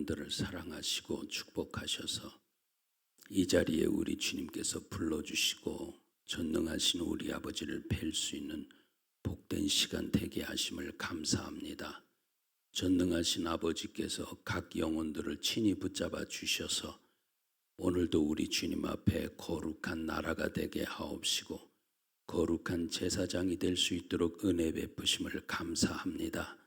영혼들을 사랑하시고 축복하셔서 이 자리에 우리 주님께서 불러주시고 전능하신 우리 아버지를 뵐 수 있는 복된 시간 되게 하심을 감사합니다. 전능하신 아버지께서 각 영혼들을 친히 붙잡아 주셔서 오늘도 우리 주님 앞에 거룩한 나라가 되게 하옵시고 거룩한 제사장이 될 수 있도록 은혜 베푸심을 감사합니다.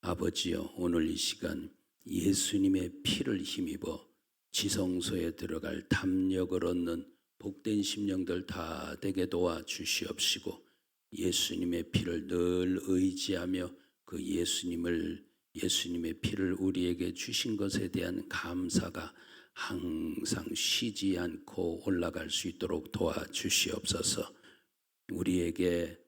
아버지여, 오늘 이 시간 예수님의 피를 힘입어 지성소에 들어갈 담력을 얻는 복된 심령들 다 되게 도와 주시옵시고 예수님의 피를 늘 의지하며 그 예수님의 피를 우리에게 주신 것에 대한 감사가 항상 쉬지 않고 올라갈 수 있도록 도와주시옵소서. 우리에게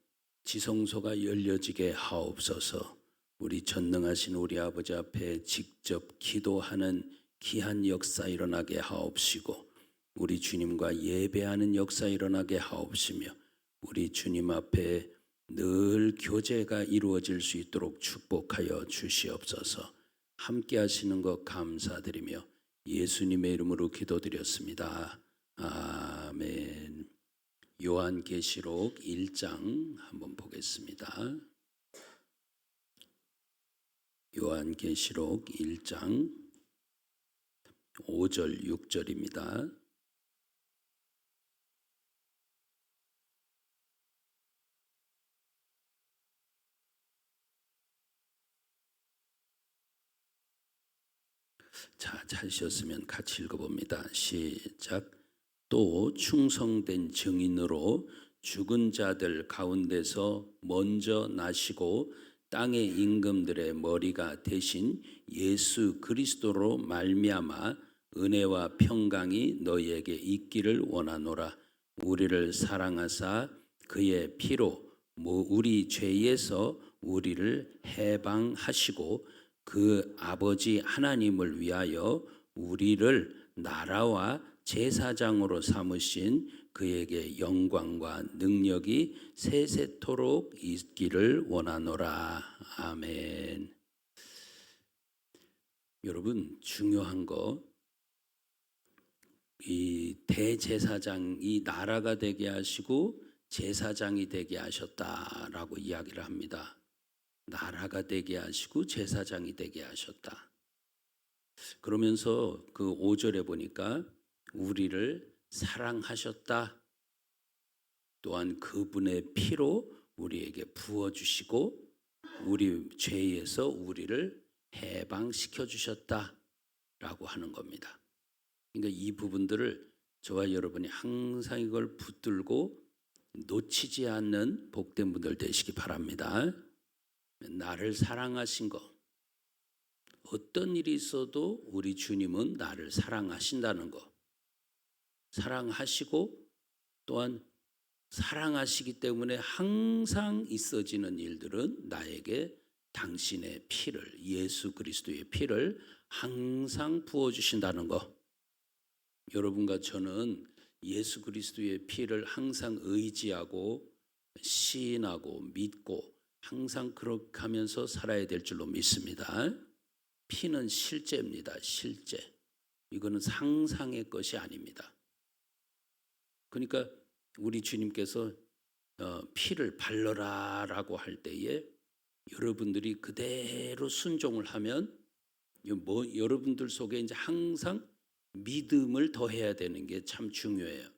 지성소가 열려지게 하옵소서. 우리 전능하신 우리 아버지 앞에 직접 기도하는 귀한 역사 일어나게 하옵시고 우리 주님과 예배하는 역사 일어나게 하옵시며 우리 주님 앞에 늘 교제가 이루어질 수 있도록 축복하여 주시옵소서. 함께 하시는 것 감사드리며 예수님의 이름으로 기도드렸습니다. 아멘. 요한계시록 1장 한번 보겠습니다. 요한계시록 1장 5절 6절입니다. 자, 찾으셨으면 같이 읽어봅니다. 시작. 또 충성된 증인으로 죽은 자들 가운데서 먼저 나시고 땅의 임금들의 머리가 되신 예수 그리스도로 말미암아 은혜와 평강이 너희에게 있기를 원하노라. 우리를 사랑하사 그의 피로 우리 죄에서 우리를 해방하시고 그 아버지 하나님을 위하여 우리를 나라와 제사장으로 삼으신 그에게 영광과 능력이 세세토록 있기를 원하노라. 아멘. 여러분, 중요한 거, 이 대제사장이 나라가 되게 하시고 제사장이 되게 하셨다라고 이야기를 합니다. 나라가 되게 하시고 제사장이 되게 하셨다. 그러면서 그 5절에 보니까 우리를 사랑하셨다. 또한 그분의 피로 우리에게 부어주시고 우리 죄에서 우리를 해방시켜 주셨다라고 하는 겁니다. 그러니까 이 부분들을 저와 여러분이 항상 이걸 붙들고 놓치지 않는 복된 분들 되시기 바랍니다. 나를 사랑하신 것, 어떤 일이 있어도 우리 주님은 나를 사랑하신다는 것, 사랑하시고 또한 사랑하시기 때문에 항상 있어지는 일들은 나에게 당신의 피를, 예수 그리스도의 피를 항상 부어주신다는 것. 여러분과 저는 예수 그리스도의 피를 항상 의지하고 시인하고 믿고 항상 그렇게 하면서 살아야 될 줄로 믿습니다. 피는 실제입니다. 실제. 이거는 상상의 것이 아닙니다. 그러니까 우리 주님께서 피를 발라라 라고 할 때에 여러분들이 그대로 순종을 하면 여러분들 속에 이제 항상 믿음을 더해야 되는 게 참 중요해요.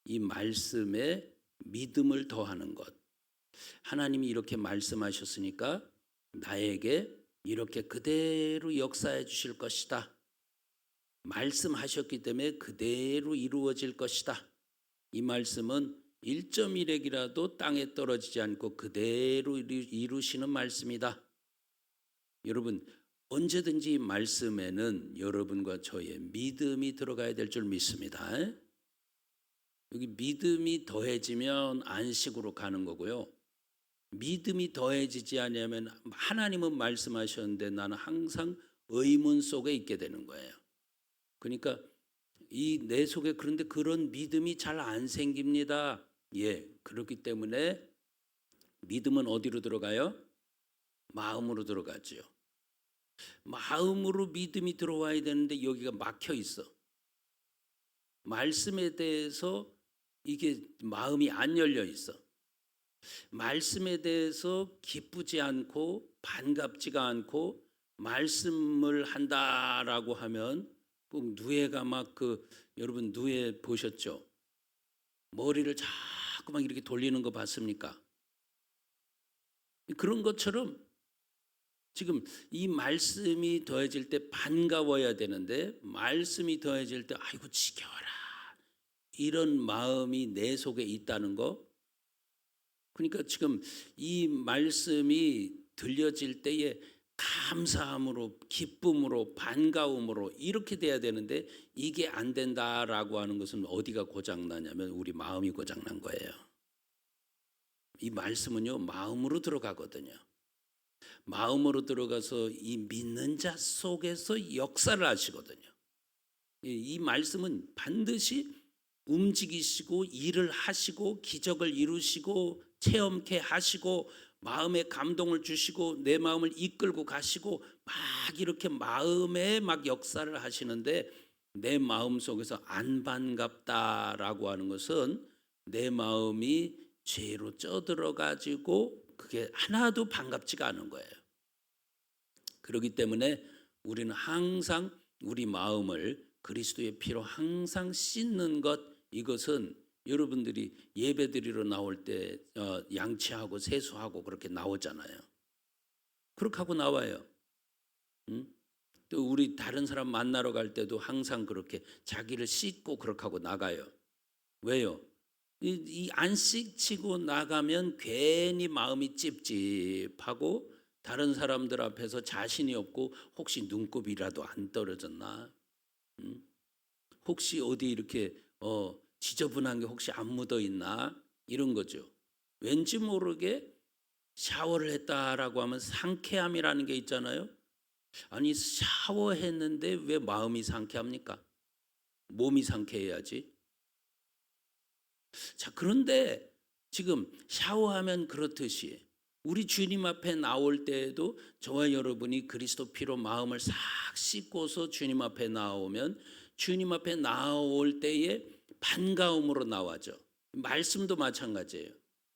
이 말씀에 믿음을 더하는 것. 하나님이 이렇게 말씀하셨으니까 나에게 이렇게 그대로 역사해 주실 것이다. 말씀하셨기 때문에 그대로 이루어질 것이다. 이 말씀은 1.1핵이라도 땅에 떨어지지 않고 그대로 이루시는 말씀이다. 여러분, 언제든지 이 말씀에는 여러분과 저의 믿음이 들어가야 될 줄 믿습니다. 여기 믿음이 더해지면 안식으로 가는 거고요. 믿음이 더해지지 않으면 하나님은 말씀하셨는데 나는 항상 의문 속에 있게 되는 거예요. 그러니까 이 내 속에 그런데 그런 믿음이 잘 안 생깁니다. 그렇기 때문에 믿음은 어디로 들어가요? 마음으로 들어가죠. 마음으로 믿음이 들어와야 되는데 여기가 막혀 있어. 말씀에 대해서 이게 마음이 안 열려 있어. 말씀에 대해서 기쁘지 않고 반갑지가 않고 말씀을 한다라고 하면 꼭 누에가 막 여러분 누에 보셨죠? 머리를 자꾸 막 이렇게 돌리는 거 봤습니까? 그런 것처럼 지금 이 말씀이 더해질 때 반가워야 되는데 말씀이 더해질 때 아이고 지겨워라 이런 마음이 내 속에 있다는 거. 그러니까 지금 이 말씀이 들려질 때에 감사함으로 기쁨으로 반가움으로 이렇게 돼야 되는데 이게 안 된다라고 하는 것은 어디가 고장나냐면 우리 마음이 고장난 거예요. 이 말씀은요 마음으로 들어가거든요. 마음으로 들어가서 이 믿는 자 속에서 역사를 하시거든요. 이 말씀은 반드시 움직이시고 일을 하시고 기적을 이루시고 체험케 하시고 마음에 감동을 주시고 내 마음을 이끌고 가시고 막 이렇게 마음에 막 역사를 하시는데 내 마음 속에서 안 반갑다라고 하는 것은 내 마음이 죄로 쪄들어 가지고 그게 하나도 반갑지가 않은 거예요. 그렇기 때문에 우리는 항상 우리 마음을 그리스도의 피로 항상 씻는 것, 이것은 여러분들이 예배드리러 나올 때 양치하고 세수하고 그렇게 나오잖아요. 그렇게 하고 나와요. 또 우리 다른 사람 만나러 갈 때도 항상 그렇게 자기를 씻고 그렇게 하고 나가요. 왜요? 안 씻고 나가면 괜히 마음이 찝찝하고 다른 사람들 앞에서 자신이 없고 혹시 눈곱이라도 안 떨어졌나? 혹시 어디 이렇게 지저분한 게 혹시 안 묻어 있나? 이런 거죠. 왠지 모르게 샤워를 했다라고 하면 상쾌함이라는 게 있잖아요. 아니 샤워했는데 왜 마음이 상쾌합니까? 몸이 상쾌해야지. 자, 그런데 지금 샤워하면 그렇듯이 우리 주님 앞에 나올 때에도 저와 여러분이 그리스도 피로 마음을 싹 씻고서 주님 앞에 나오면 주님 앞에 나올 때에 반가움으로 나와죠. 말씀도 마찬가지예요.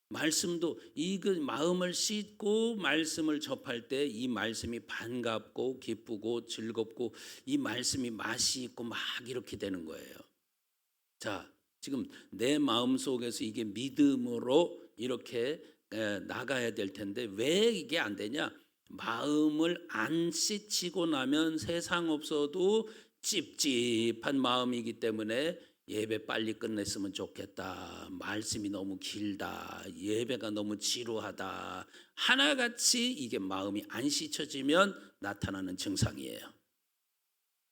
말씀도 마음을 씻고 말씀을 접할 때 이 말씀이 반갑고 기쁘고 즐겁고 이 말씀이 맛이 있고 막 이렇게 되는 거예요. 자, 지금 내 마음 속에서 이게 믿음으로 이렇게 나가야 될 텐데 왜 이게 안 되냐? 마음을 안 씻히고 나면 세상 없어도 찝찝한 마음이기 때문에 예배 빨리 끝냈으면 좋겠다. 말씀이 너무 길다. 예배가 너무 지루하다. 하나같이 이게 마음이 안 씻혀지면 나타나는 증상이에요.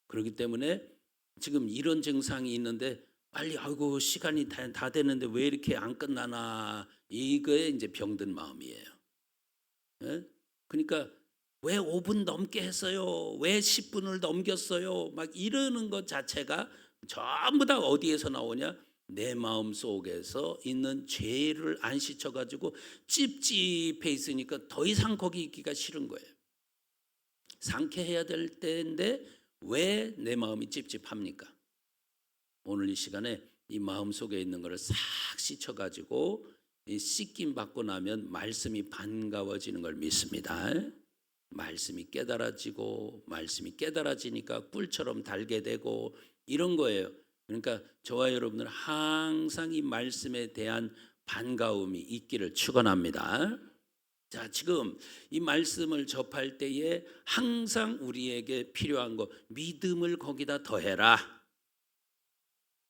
그렇기 때문에 지금 이런 증상이 있는데 빨리 아이고 시간이 다 됐는데 왜 이렇게 안 끝나나 이거에 이제 병든 마음이에요. 예? 그러니까 왜 5분 넘게 했어요? 왜 10분을 넘겼어요? 막 이러는 것 자체가 전부 다 어디에서 나오냐? 내 마음 속에서 있는 죄를 안 씻혀가지고 찝찝해 있으니까 더 이상 거기 있기가 싫은 거예요. 상쾌해야 될 때인데 왜 내 마음이 찝찝합니까? 오늘 이 시간에 이 마음 속에 있는 것을 싹 씻혀가지고 씻김 받고 나면 말씀이 반가워지는 걸 믿습니다. 말씀이 깨달아지고 말씀이 깨달아지니까 꿀처럼 달게 되고 이런 거예요. 그러니까 저와 여러분들 항상 이 말씀에 대한 반가움이 있기를 축원합니다. 자, 지금 이 말씀을 접할 때에 항상 우리에게 필요한 거 믿음을 거기다 더해라.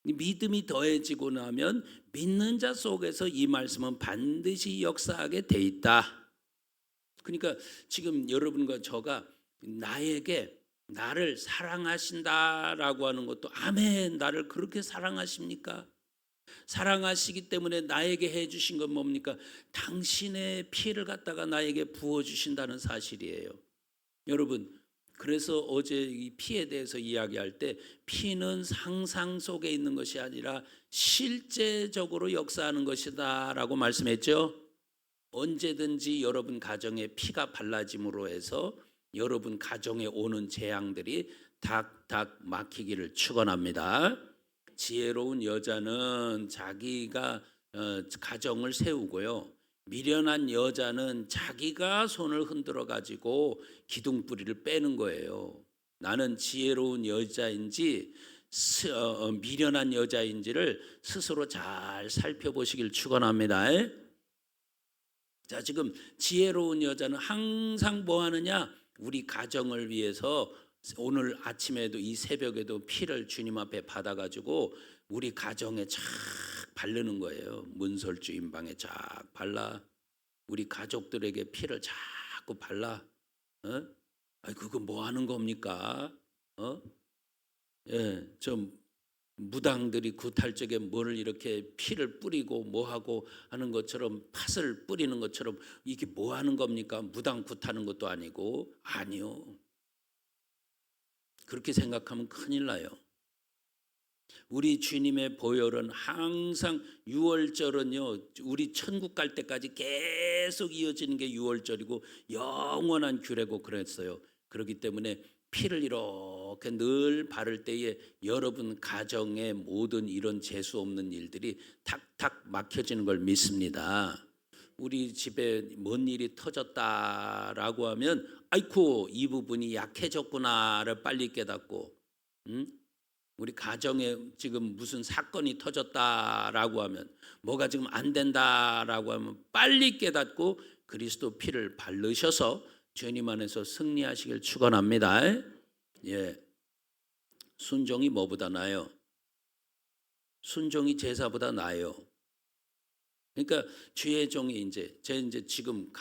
믿음이 더해지고 나면 믿는 자 속에서 이 말씀은 반드시 역사하게 돼 있다. 그러니까 지금 여러분과 저가 나를 사랑하신다라고 하는 것도 아멘, 나를 그렇게 사랑하십니까? 사랑하시기 때문에 나에게 해주신 건 뭡니까? 당신의 피를 갖다가 나에게 부어주신다는 사실이에요. 여러분, 그래서 어제 이 피에 대해서 이야기할 때 피는 상상 속에 있는 것이 아니라 실제적으로 역사하는 것이다 라고 말씀했죠. 언제든지 여러분 가정에 피가 발라짐으로 해서 여러분 가정에 오는 재앙들이 닥닥 막히기를 축원합니다. 지혜로운 여자는 자기가 가정을 세우고요. 미련한 여자는 자기가 손을 흔들어 가지고 기둥뿌리를 빼는 거예요. 나는 지혜로운 여자인지 미련한 여자인지를 스스로 잘 살펴보시길 축원합니다. 자, 지금 지혜로운 여자는 항상 뭐 하느냐? 우리 가정을 위해서 오늘 아침에도 이 새벽에도 피를 주님 앞에 받아가지고 우리 가정에 착 바르는 거예요. 문설주인 방에 착 발라. 우리 가족들에게 피를 자꾸 발라. 그거 뭐 하는 겁니까? 좀 무당들이 굿할 적에 뭐를 이렇게 피를 뿌리고 뭐 하고 하는 것처럼 팥을 뿌리는 것처럼 이게 뭐 하는 겁니까? 무당 굿하는 것도 아니고. 아니요. 그렇게 생각하면 큰일 나요. 우리 주님의 보혈은 항상 유월절은요, 우리 천국 갈 때까지 계속 이어지는 게 유월절이고 영원한 규례고 그랬어요. 그렇기 때문에 피를 이렇게 늘 바를 때에 여러분 가정의 모든 이런 재수 없는 일들이 탁탁 막혀지는 걸 믿습니다. 우리 집에 뭔 일이 터졌다라고 하면 아이쿠 이 부분이 약해졌구나를 빨리 깨닫고, 우리 가정에 지금 무슨 사건이 터졌다라고 하면 뭐가 지금 안 된다라고 하면 빨리 깨닫고 그리스도 피를 바르셔서 주님 안에서 승리하시길 축원합니다. 순종이 뭐보다 나아요? 순종이 제사보다 나아요. 그러니까 주의 종이 이제 지금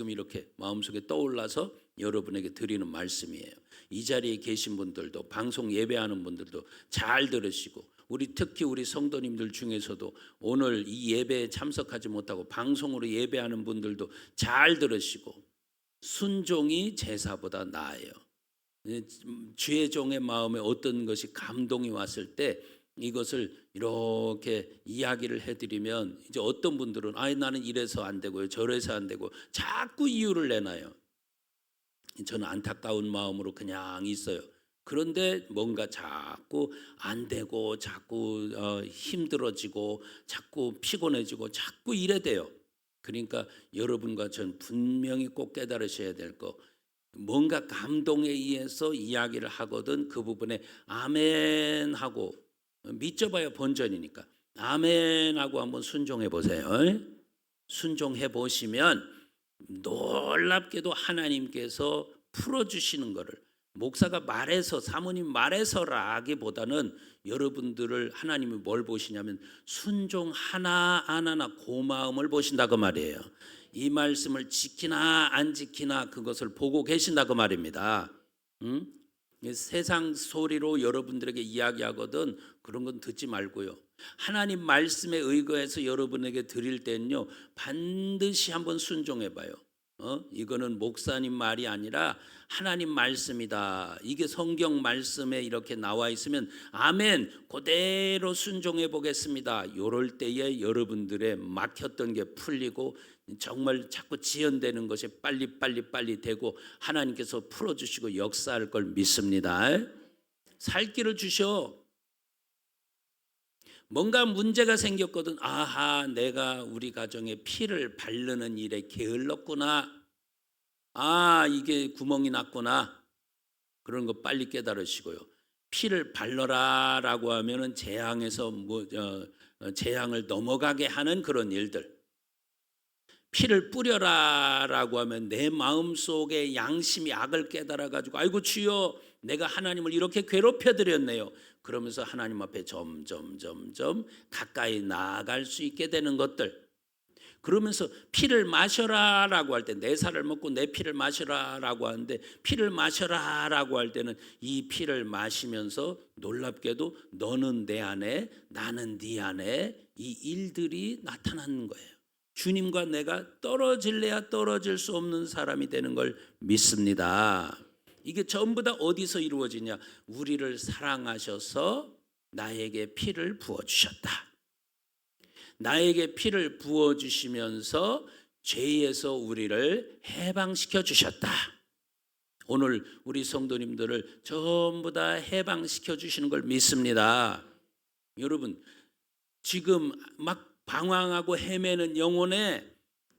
이렇게 마음속에 떠올라서 여러분에게 드리는 말씀이에요. 이 자리에 계신 분들도 방송 예배하는 분들도 잘 들으시고 특히 우리 성도님들 중에서도 오늘 이 예배에 참석하지 못하고 방송으로 예배하는 분들도 잘 들으시고 순종이 제사보다 나아요. 주의 종의 마음에 어떤 것이 감동이 왔을 때 이것을 이렇게 이야기를 해드리면 이제 어떤 분들은 나는 이래서 안 되고요, 저래서 안 되고 자꾸 이유를 내놔요. 저는 안타까운 마음으로 그냥 있어요. 그런데 뭔가 자꾸 안 되고 자꾸 힘들어지고 자꾸 피곤해지고 자꾸 이래 돼요. 그러니까 여러분과 전 분명히 꼭 깨달으셔야 될 거, 뭔가 감동에 의해서 이야기를 하거든 그 부분에 아멘 하고 믿져봐야 본전이니까 아멘 하고 한번 순종해 보세요. 순종해 보시면 놀랍게도 하나님께서 풀어주시는 거를 목사가 말해서 사모님 말해서라기보다는 여러분들을 하나님이 뭘 보시냐면 순종 하나하나 고마움을 보신다고 말이에요. 이 말씀을 지키나 안 지키나 그것을 보고 계신다고 말입니다. 세상 소리로 여러분들에게 이야기하거든 그런 건 듣지 말고요. 하나님 말씀에 의거해서 여러분에게 드릴 때는요 반드시 한번 순종해 봐요. 이거는 목사님 말이 아니라 하나님 말씀이다. 이게 성경 말씀에 이렇게 나와 있으면 아멘 그대로 순종해 보겠습니다. 이럴 때에 여러분들의 막혔던 게 풀리고 정말 자꾸 지연되는 것이 빨리 되고 하나님께서 풀어주시고 역사할 걸 믿습니다. 살 길을 주셔. 뭔가 문제가 생겼거든. 아하, 내가 우리 가정에 피를 바르는 일에 게을렀구나. 이게 구멍이 났구나. 그런 거 빨리 깨달으시고요. 피를 발라라라고 하면은 재앙에서 재앙을 넘어가게 하는 그런 일들. 피를 뿌려라라고 하면 내 마음속에 양심이 악을 깨달아가지고 아이고 주여 내가 하나님을 이렇게 괴롭혀 드렸네요. 그러면서 하나님 앞에 점점 가까이 나아갈 수 있게 되는 것들. 그러면서 피를 마셔라라고 할 때 내 살을 먹고 내 피를 마셔라라고 하는데 피를 마셔라라고 할 때는 이 피를 마시면서 놀랍게도 너는 내 안에 나는 네 안에 이 일들이 나타나는 거예요. 주님과 내가 떨어질래야 떨어질 수 없는 사람이 되는 걸 믿습니다. 이게 전부 다 어디서 이루어지냐? 우리를 사랑하셔서 나에게 피를 부어주셨다. 나에게 피를 부어주시면서 죄에서 우리를 해방시켜 주셨다. 오늘 우리 성도님들을 전부 다 해방시켜 주시는 걸 믿습니다. 여러분, 지금 막 방황하고 헤매는 영혼에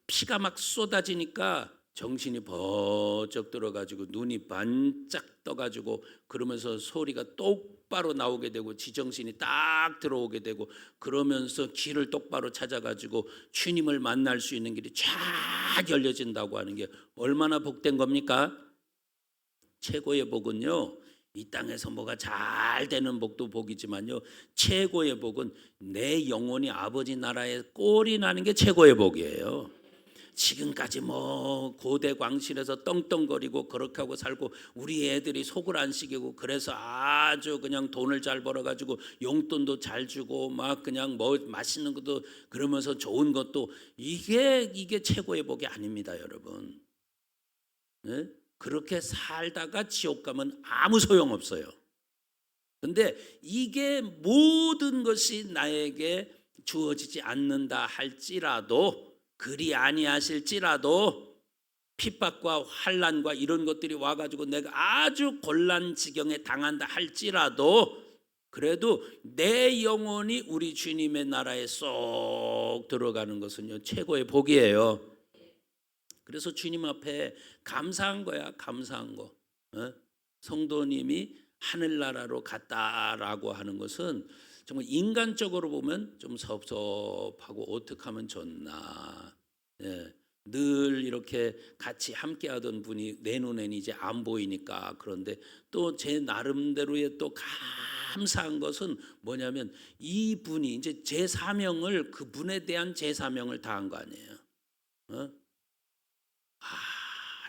피가 막 쏟아지니까 정신이 번쩍 들어가지고 눈이 반짝 떠가지고 그러면서 소리가 똑바로 나오게 되고 지정신이 딱 들어오게 되고 그러면서 길을 똑바로 찾아가지고 주님을 만날 수 있는 길이 쫙 열려진다고 하는 게 얼마나 복된 겁니까? 최고의 복은요, 이 땅에서 뭐가 잘 되는 복도 복이지만요, 최고의 복은 내 영혼이 아버지 나라에 꼴이 나는 게 최고의 복이에요. 지금까지 뭐 고대 광실에서 떵떵거리고 그렇게 하고 살고 우리 애들이 속을 안 시키고 그래서 아주 그냥 돈을 잘 벌어가지고 용돈도 잘 주고 막 그냥 뭐 맛있는 것도 그러면서 좋은 것도 이게 최고의 복이 아닙니다, 여러분. 네? 그렇게 살다가 지옥 가면 아무 소용없어요. 근데 이게 모든 것이 나에게 주어지지 않는다 할지라도, 그리 아니하실지라도 핍박과 환난과 이런 것들이 와가지고 내가 아주 곤란지경에 당한다 할지라도 그래도 내 영혼이 우리 주님의 나라에 쏙 들어가는 것은요, 최고의 복이에요. 그래서 주님 앞에 감사한 거야, 감사한 거. 성도님이 하늘나라로 갔다라고 하는 것은 정말 인간적으로 보면 좀 섭섭하고 어떻게 하면 좋나. 늘 이렇게 같이 함께하던 분이 내 눈에는 이제 안 보이니까. 그런데 또 제 나름대로의 또 감사한 것은 뭐냐면 이분이 이제 제 사명을, 그분에 대한 제 사명을 다한 거 아니에요.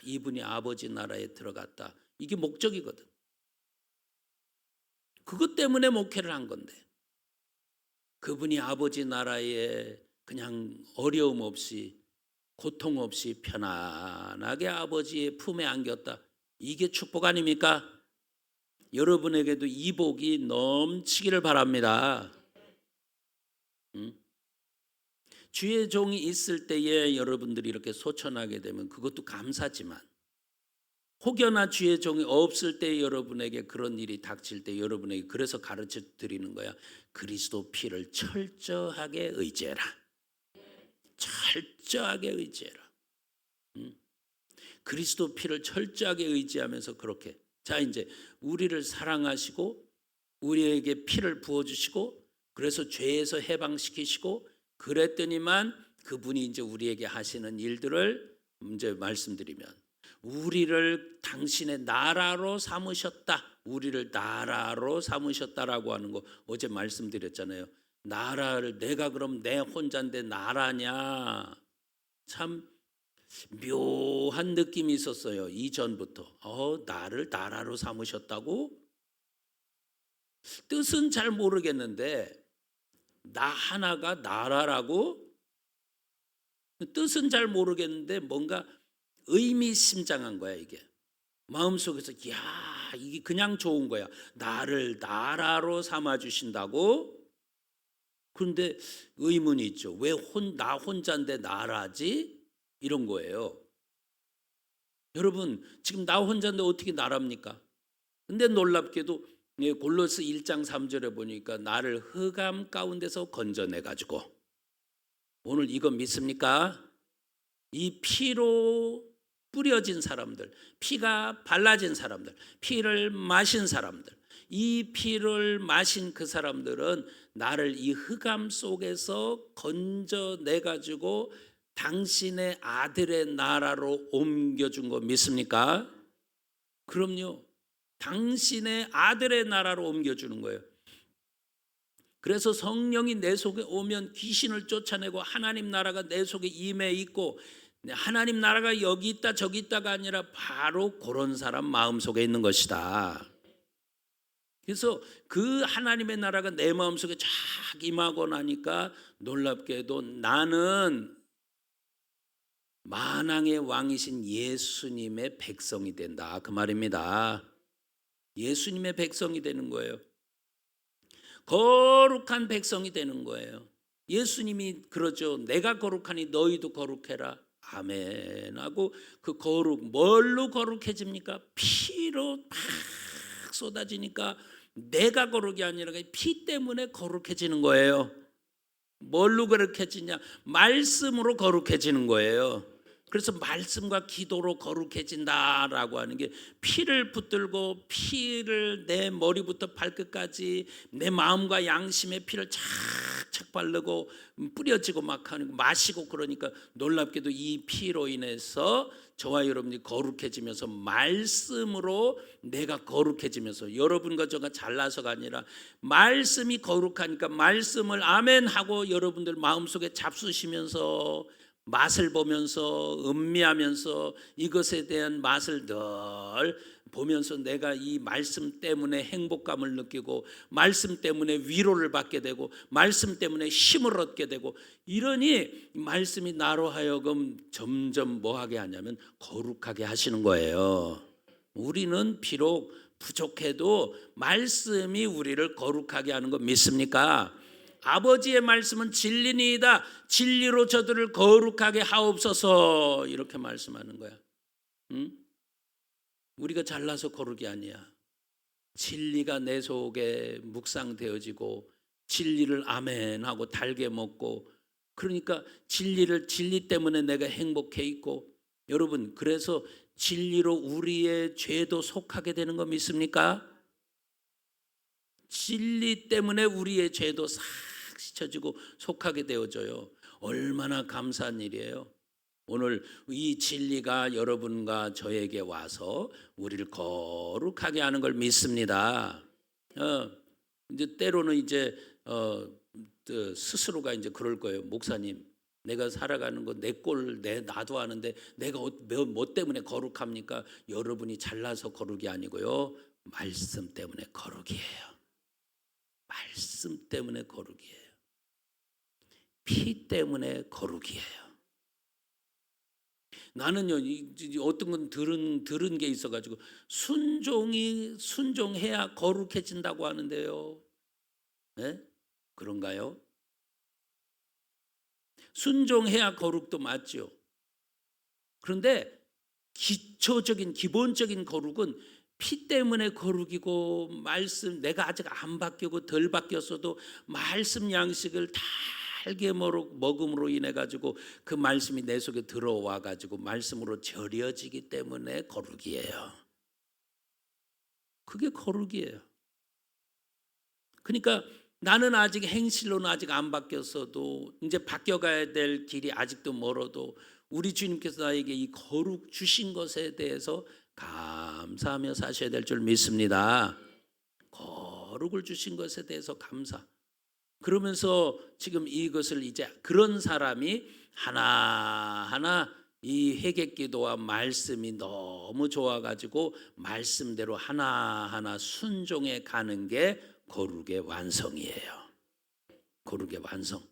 이분이 아버지 나라에 들어갔다. 이게 목적이거든. 그것 때문에 목회를 한 건데, 그분이 아버지 나라에 그냥 어려움 없이 고통 없이 편안하게 아버지의 품에 안겼다. 이게 축복 아닙니까? 여러분에게도 이 복이 넘치기를 바랍니다. 주의 종이 있을 때에 여러분들이 이렇게 소천하게 되면 그것도 감사지만, 혹여나 주의 종이 없을 때 여러분에게 그런 일이 닥칠 때 여러분에게 그래서 가르쳐 드리는 거야. 그리스도 피를 철저하게 의지해라. 철저하게 의지해라. 그리스도 피를 철저하게 의지하면서 그렇게, 자, 이제 우리를 사랑하시고 우리에게 피를 부어주시고 그래서 죄에서 해방시키시고 그랬더니만 그분이 이제 우리에게 하시는 일들을 이제 말씀드리면, 우리를 당신의 나라로 삼으셨다. 우리를 나라로 삼으셨다라고 하는 거 어제 말씀드렸잖아요. 나라를, 내가 그럼 내 혼자인데 나라냐? 참 묘한 느낌이 있었어요. 이전부터. 나를 나라로 삼으셨다고? 뜻은 잘 모르겠는데 나 하나가 나라라고? 뜻은 잘 모르겠는데 뭔가 의미심장한 거야. 이게 마음속에서 야, 이게 그냥 좋은 거야. 나를 나라로 삼아주신다고? 그런데 의문이 있죠. 왜 나 혼자인데 나라지? 이런 거예요. 여러분, 지금 나 혼자인데 어떻게 나랍니까? 근데 놀랍게도 골로새 1장 3절에 보니까 나를 흑암 가운데서 건져내가지고, 오늘 이거 믿습니까? 이 피로 뿌려진 사람들, 피가 발라진 사람들, 피를 마신 사람들, 이 피를 마신 그 사람들은 나를 이 흑암 속에서 건져내가지고 당신의 아들의 나라로 옮겨준 거 믿습니까? 그럼요. 당신의 아들의 나라로 옮겨주는 거예요. 그래서 성령이 내 속에 오면 귀신을 쫓아내고 하나님 나라가 내 속에 임해 있고, 하나님 나라가 여기 있다 저기 있다가 아니라 바로 그런 사람 마음속에 있는 것이다. 그래서 그 하나님의 나라가 내 마음속에 쫙 임하고 나니까 놀랍게도 나는 만왕의 왕이신 예수님의 백성이 된다, 그 말입니다. 예수님의 백성이 되는 거예요. 거룩한 백성이 되는 거예요. 예수님이 그러죠. 내가 거룩하니 너희도 거룩해라. 아멘 하고 그 거룩 뭘로 거룩해집니까? 피로 막 쏟아지니까 내가 거룩이 아니라 피 때문에 거룩해지는 거예요. 뭘로 거룩해지냐? 말씀으로 거룩해지는 거예요. 그래서 말씀과 기도로 거룩해진다라고 하는 게 피를 붙들고 피를 내 머리부터 발끝까지 내 마음과 양심의 피를 착착 바르고 뿌려지고 막 하는 거 마시고 그러니까 놀랍게도 이 피로 인해서 저와 여러분이 거룩해지면서 말씀으로 내가 거룩해지면서 여러분과 저가 잘나서가 아니라 말씀이 거룩하니까 말씀을 아멘 하고 여러분들 마음속에 잡수시면서 맛을 보면서 음미하면서 이것에 대한 맛을 늘 보면서 내가 이 말씀 때문에 행복감을 느끼고 말씀 때문에 위로를 받게 되고 말씀 때문에 힘을 얻게 되고 이러니 말씀이 나로 하여금 점점 뭐하게 하냐면 거룩하게 하시는 거예요. 우리는 비록 부족해도 말씀이 우리를 거룩하게 하는 거 믿습니까? 아버지의 말씀은 진리니이다. 진리로 저들을 거룩하게 하옵소서 이렇게 말씀하는 거야. 응? 우리가 잘나서 거룩이 아니야. 진리가 내 속에 묵상되어지고 진리를 아멘하고 달게 먹고 그러니까 진리 때문에 내가 행복해 있고 여러분 그래서 진리로 우리의 죄도 속하게 되는 거 믿습니까? 진리 때문에 우리의 죄도 싹 씻어지고 속하게 되어져요. 얼마나 감사한 일이에요. 오늘 이 진리가 여러분과 저에게 와서 우리를 거룩하게 하는 걸 믿습니다. 이제 때로는 이제 스스로가 이제 그럴 거예요. 목사님, 내가 살아가는 거 내 꼴 나도 아는데 내가 뭐 때문에 거룩합니까? 여러분이 잘나서 거룩이 아니고요. 말씀 때문에 거룩이에요. 말씀 때문에 거룩이에요. 피 때문에 거룩이에요. 나는요 어떤 건 들은 게 있어가지고 순종해야 거룩해진다고 하는데요. 네? 그런가요? 순종해야 거룩도 맞죠. 그런데 기본적인 거룩은 피 때문에 거룩이고 말씀 내가 아직 안 바뀌고 덜 바뀌었어도 말씀 양식을 달게 먹음으로 인해 가지고 그 말씀이 내 속에 들어와 가지고 말씀으로 절여지기 때문에 거룩이에요. 그게 거룩이에요. 그러니까 나는 아직 행실로는 아직 안 바뀌었어도 이제 바뀌어가야 될 길이 아직도 멀어도 우리 주님께서 나에게 이 거룩 주신 것에 대해서 감사하며 사셔야 될 줄 믿습니다. 거룩을 주신 것에 대해서 감사. 그러면서 지금 이것을 이제 그런 사람이 하나하나 이 회개기도와 말씀이 너무 좋아가지고 말씀대로 하나하나 순종해 가는 게 거룩의 완성이에요. 거룩의 완성.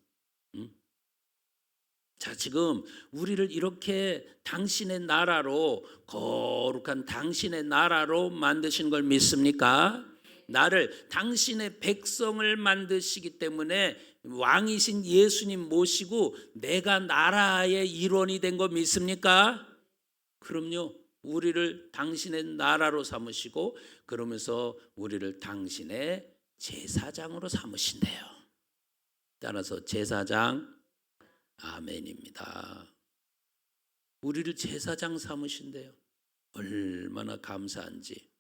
자, 지금 우리를 이렇게 당신의 나라로 거룩한 당신의 나라로 만드신 걸 믿습니까? 나를 당신의 백성을 만드시기 때문에 왕이신 예수님 모시고 내가 나라의 일원이 된 거 믿습니까? 그럼요. 우리를 당신의 나라로 삼으시고 그러면서 우리를 당신의 제사장으로 삼으신대요. 따라서 제사장 아멘입니다. 우리를 제사장 삼으신대요. 얼마나 감사한지.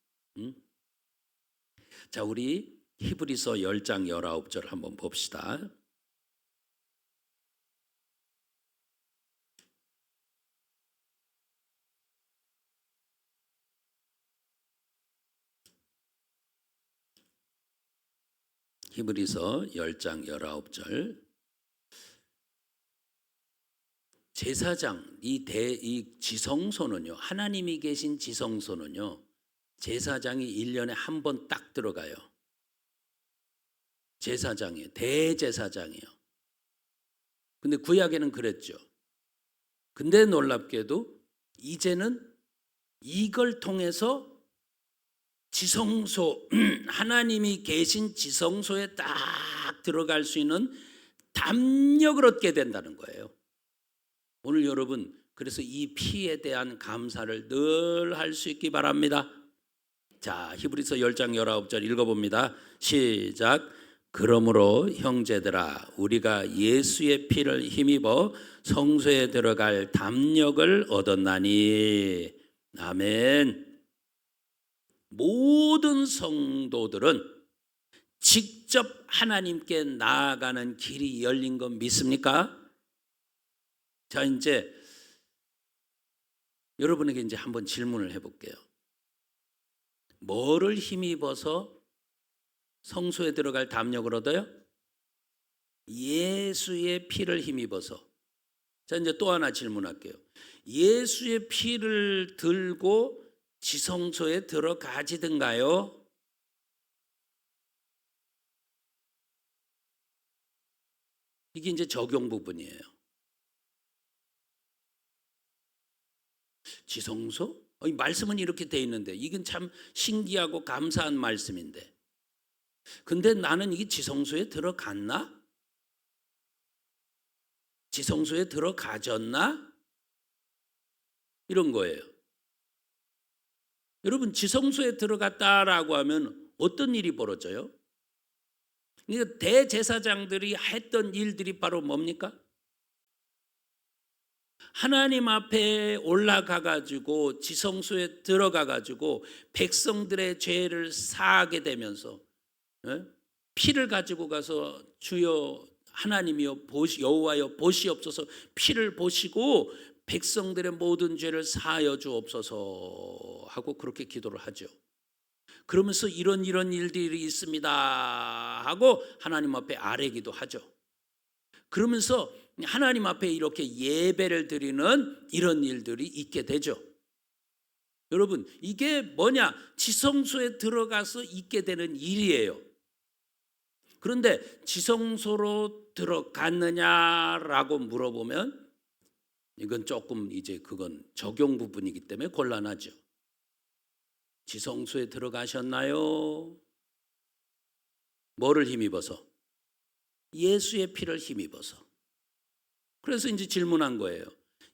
자, 우리 히브리서 10장 19절 한번 봅시다. 히브리서 10장 19절. 제사장 이 지성소는요. 하나님이 계신 지성소는요. 제사장이 1년에 한 번 딱 들어가요. 제사장이에요. 대제사장이에요. 근데 구약에는 그랬죠. 근데 놀랍게도 이제는 이걸 통해서 지성소 하나님이 계신 지성소에 딱 들어갈 수 있는 담력을 얻게 된다는 거예요. 오늘 여러분 그래서 이 피에 대한 감사를 늘 할 수 있기 바랍니다. 자, 히브리서 10장 19절 읽어봅니다. 시작. 그러므로 형제들아 우리가 예수의 피를 힘입어 성소에 들어갈 담력을 얻었나니. 아멘. 모든 성도들은 직접 하나님께 나아가는 길이 열린 건 믿습니까? 자, 이제 여러분에게 이제 한번 질문을 해볼게요. 뭐를 힘입어서 성소에 들어갈 담력을 얻어요? 예수의 피를 힘입어서. 자, 이제 또 하나 질문할게요. 예수의 피를 들고 지성소에 들어가지든가요? 이게 이제 적용 부분이에요. 지성소? 이 말씀은 이렇게 돼 있는데 이건 참 신기하고 감사한 말씀인데, 근데 나는 이게 지성소에 들어갔나? 지성소에 들어가졌나? 이런 거예요. 여러분, 지성소에 들어갔다라고 하면 어떤 일이 벌어져요? 그러니까 대제사장들이 했던 일들이 바로 뭡니까? 하나님 앞에 올라가 가지고 지성소에 들어가 가지고 백성들의 죄를 사하게 되면서 피를 가지고 가서 주여 하나님이여 여호와여 보시옵소서, 피를 보시고 백성들의 모든 죄를 사하여 주옵소서 하고 그렇게 기도를 하죠. 그러면서 이런 일들이 있습니다 하고 하나님 앞에 아뢰기도 하죠. 그러면서 하나님 앞에 이렇게 예배를 드리는 이런 일들이 있게 되죠. 여러분, 이게 뭐냐? 지성소에 들어가서 있게 되는 일이에요. 그런데 지성소로 들어갔느냐라고 물어보면 이건 조금 이제 그건 적용 부분이기 때문에 곤란하죠. 지성소에 들어가셨나요? 뭐를 힘입어서? 예수의 피를 힘입어서. 그래서 이제 질문한 거예요.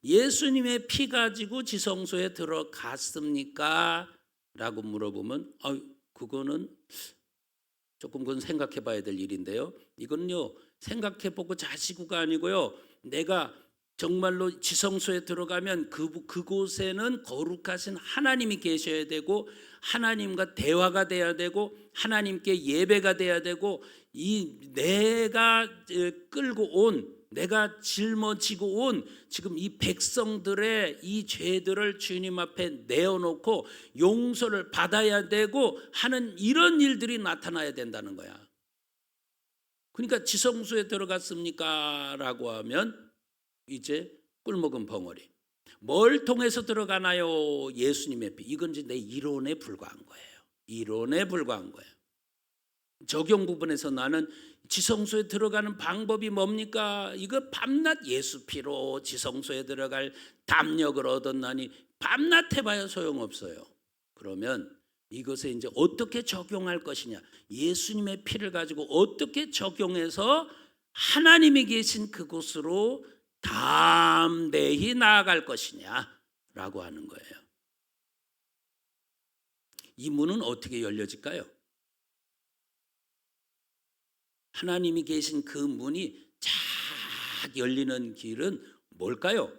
예수님의 피 가지고 지성소에 들어갔습니까? 라고 물어보면 그거는 조금 그건 생각해 봐야 될 일인데요. 이건요, 생각해 보고 자시구가 아니고요, 내가 정말로 지성소에 들어가면 그곳에는 거룩하신 하나님이 계셔야 되고 하나님과 대화가 돼야 되고 하나님께 예배가 돼야 되고 이 내가 끌고 온, 내가 짊어지고 온 지금 이 백성들의 이 죄들을 주님 앞에 내어놓고 용서를 받아야 되고 하는 이런 일들이 나타나야 된다는 거야. 그러니까 지성소에 들어갔습니까? 라고 하면 이제 꿀먹은 벙어리. 뭘 통해서 들어가나요? 예수님의 피. 이건 이제 내 이론에 불과한 거예요. 이론에 불과한 거예요. 적용 부분에서 나는 지성소에 들어가는 방법이 뭡니까? 이거 밤낮 예수 피로 지성소에 들어갈 담력을 얻었나니 밤낮 해봐야 소용없어요. 그러면 이것에 이제 어떻게 적용할 것이냐? 예수님의 피를 가지고 어떻게 적용해서 하나님이 계신 그곳으로 담대히 나아갈 것이냐라고 하는 거예요. 이 문은 어떻게 열려질까요? 하나님이 계신 그 문이 쫙 열리는 길은 뭘까요?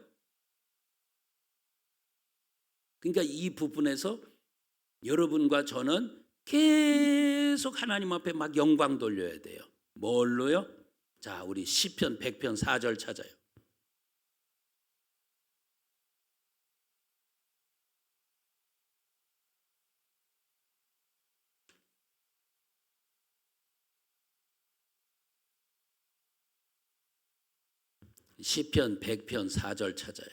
그러니까 이 부분에서 여러분과 저는 계속 하나님 앞에 막 영광 돌려야 돼요. 뭘로요? 자, 우리 시편 100편 4절 찾아요. 시편 100편 4절 찾아요.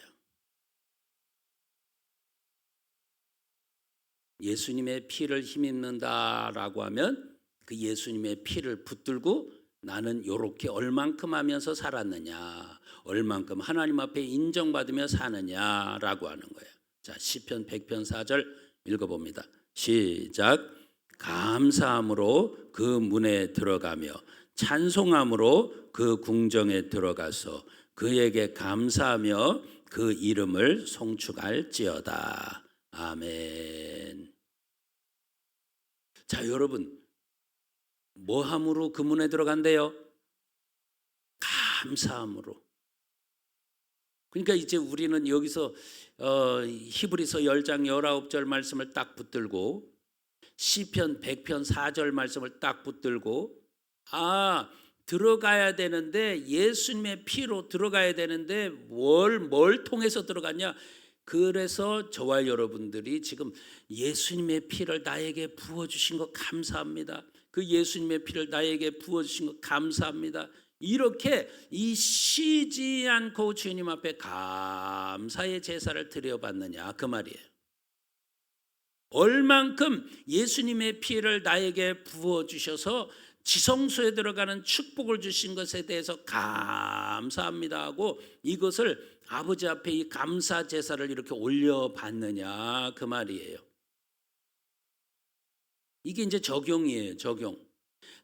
예수님의 피를 힘입는다라고 하면 그 예수님의 피를 붙들고 나는 이렇게 얼만큼 하면서 살았느냐, 얼만큼 하나님 앞에 인정받으며 사느냐라고 하는 거예요. 자, 시편 100편 4절 읽어봅니다. 시작. 감사함으로 그 문에 들어가며 찬송함으로 그 궁정에 들어가서 그에게 감사하며 그 이름을 송축할지어다. 아멘. 자, 여러분, 뭐함으로 그 문에 들어간대요? 감사함으로. 그러니까 이제 우리는 여기서 히브리서 10장 19절 말씀을 딱 붙들고 시편 100편 4절 말씀을 딱 붙들고 들어가야 되는데 예수님의 피로 들어가야 되는데 뭘 통해서 들어갔냐? 그래서 저와 여러분들이 지금 예수님의 피를 나에게 부어주신 것 감사합니다. 그 예수님의 피를 나에게 부어주신 것 감사합니다. 이렇게 이 쉬지 않고 주님 앞에 감사의 제사를 드려봤느냐 그 말이에요. 얼만큼 예수님의 피를 나에게 부어주셔서 지성소에 들어가는 축복을 주신 것에 대해서 감사합니다 하고 이것을 아버지 앞에 이 감사 제사를 이렇게 올려봤느냐 그 말이에요. 이게 이제 적용이에요. 적용.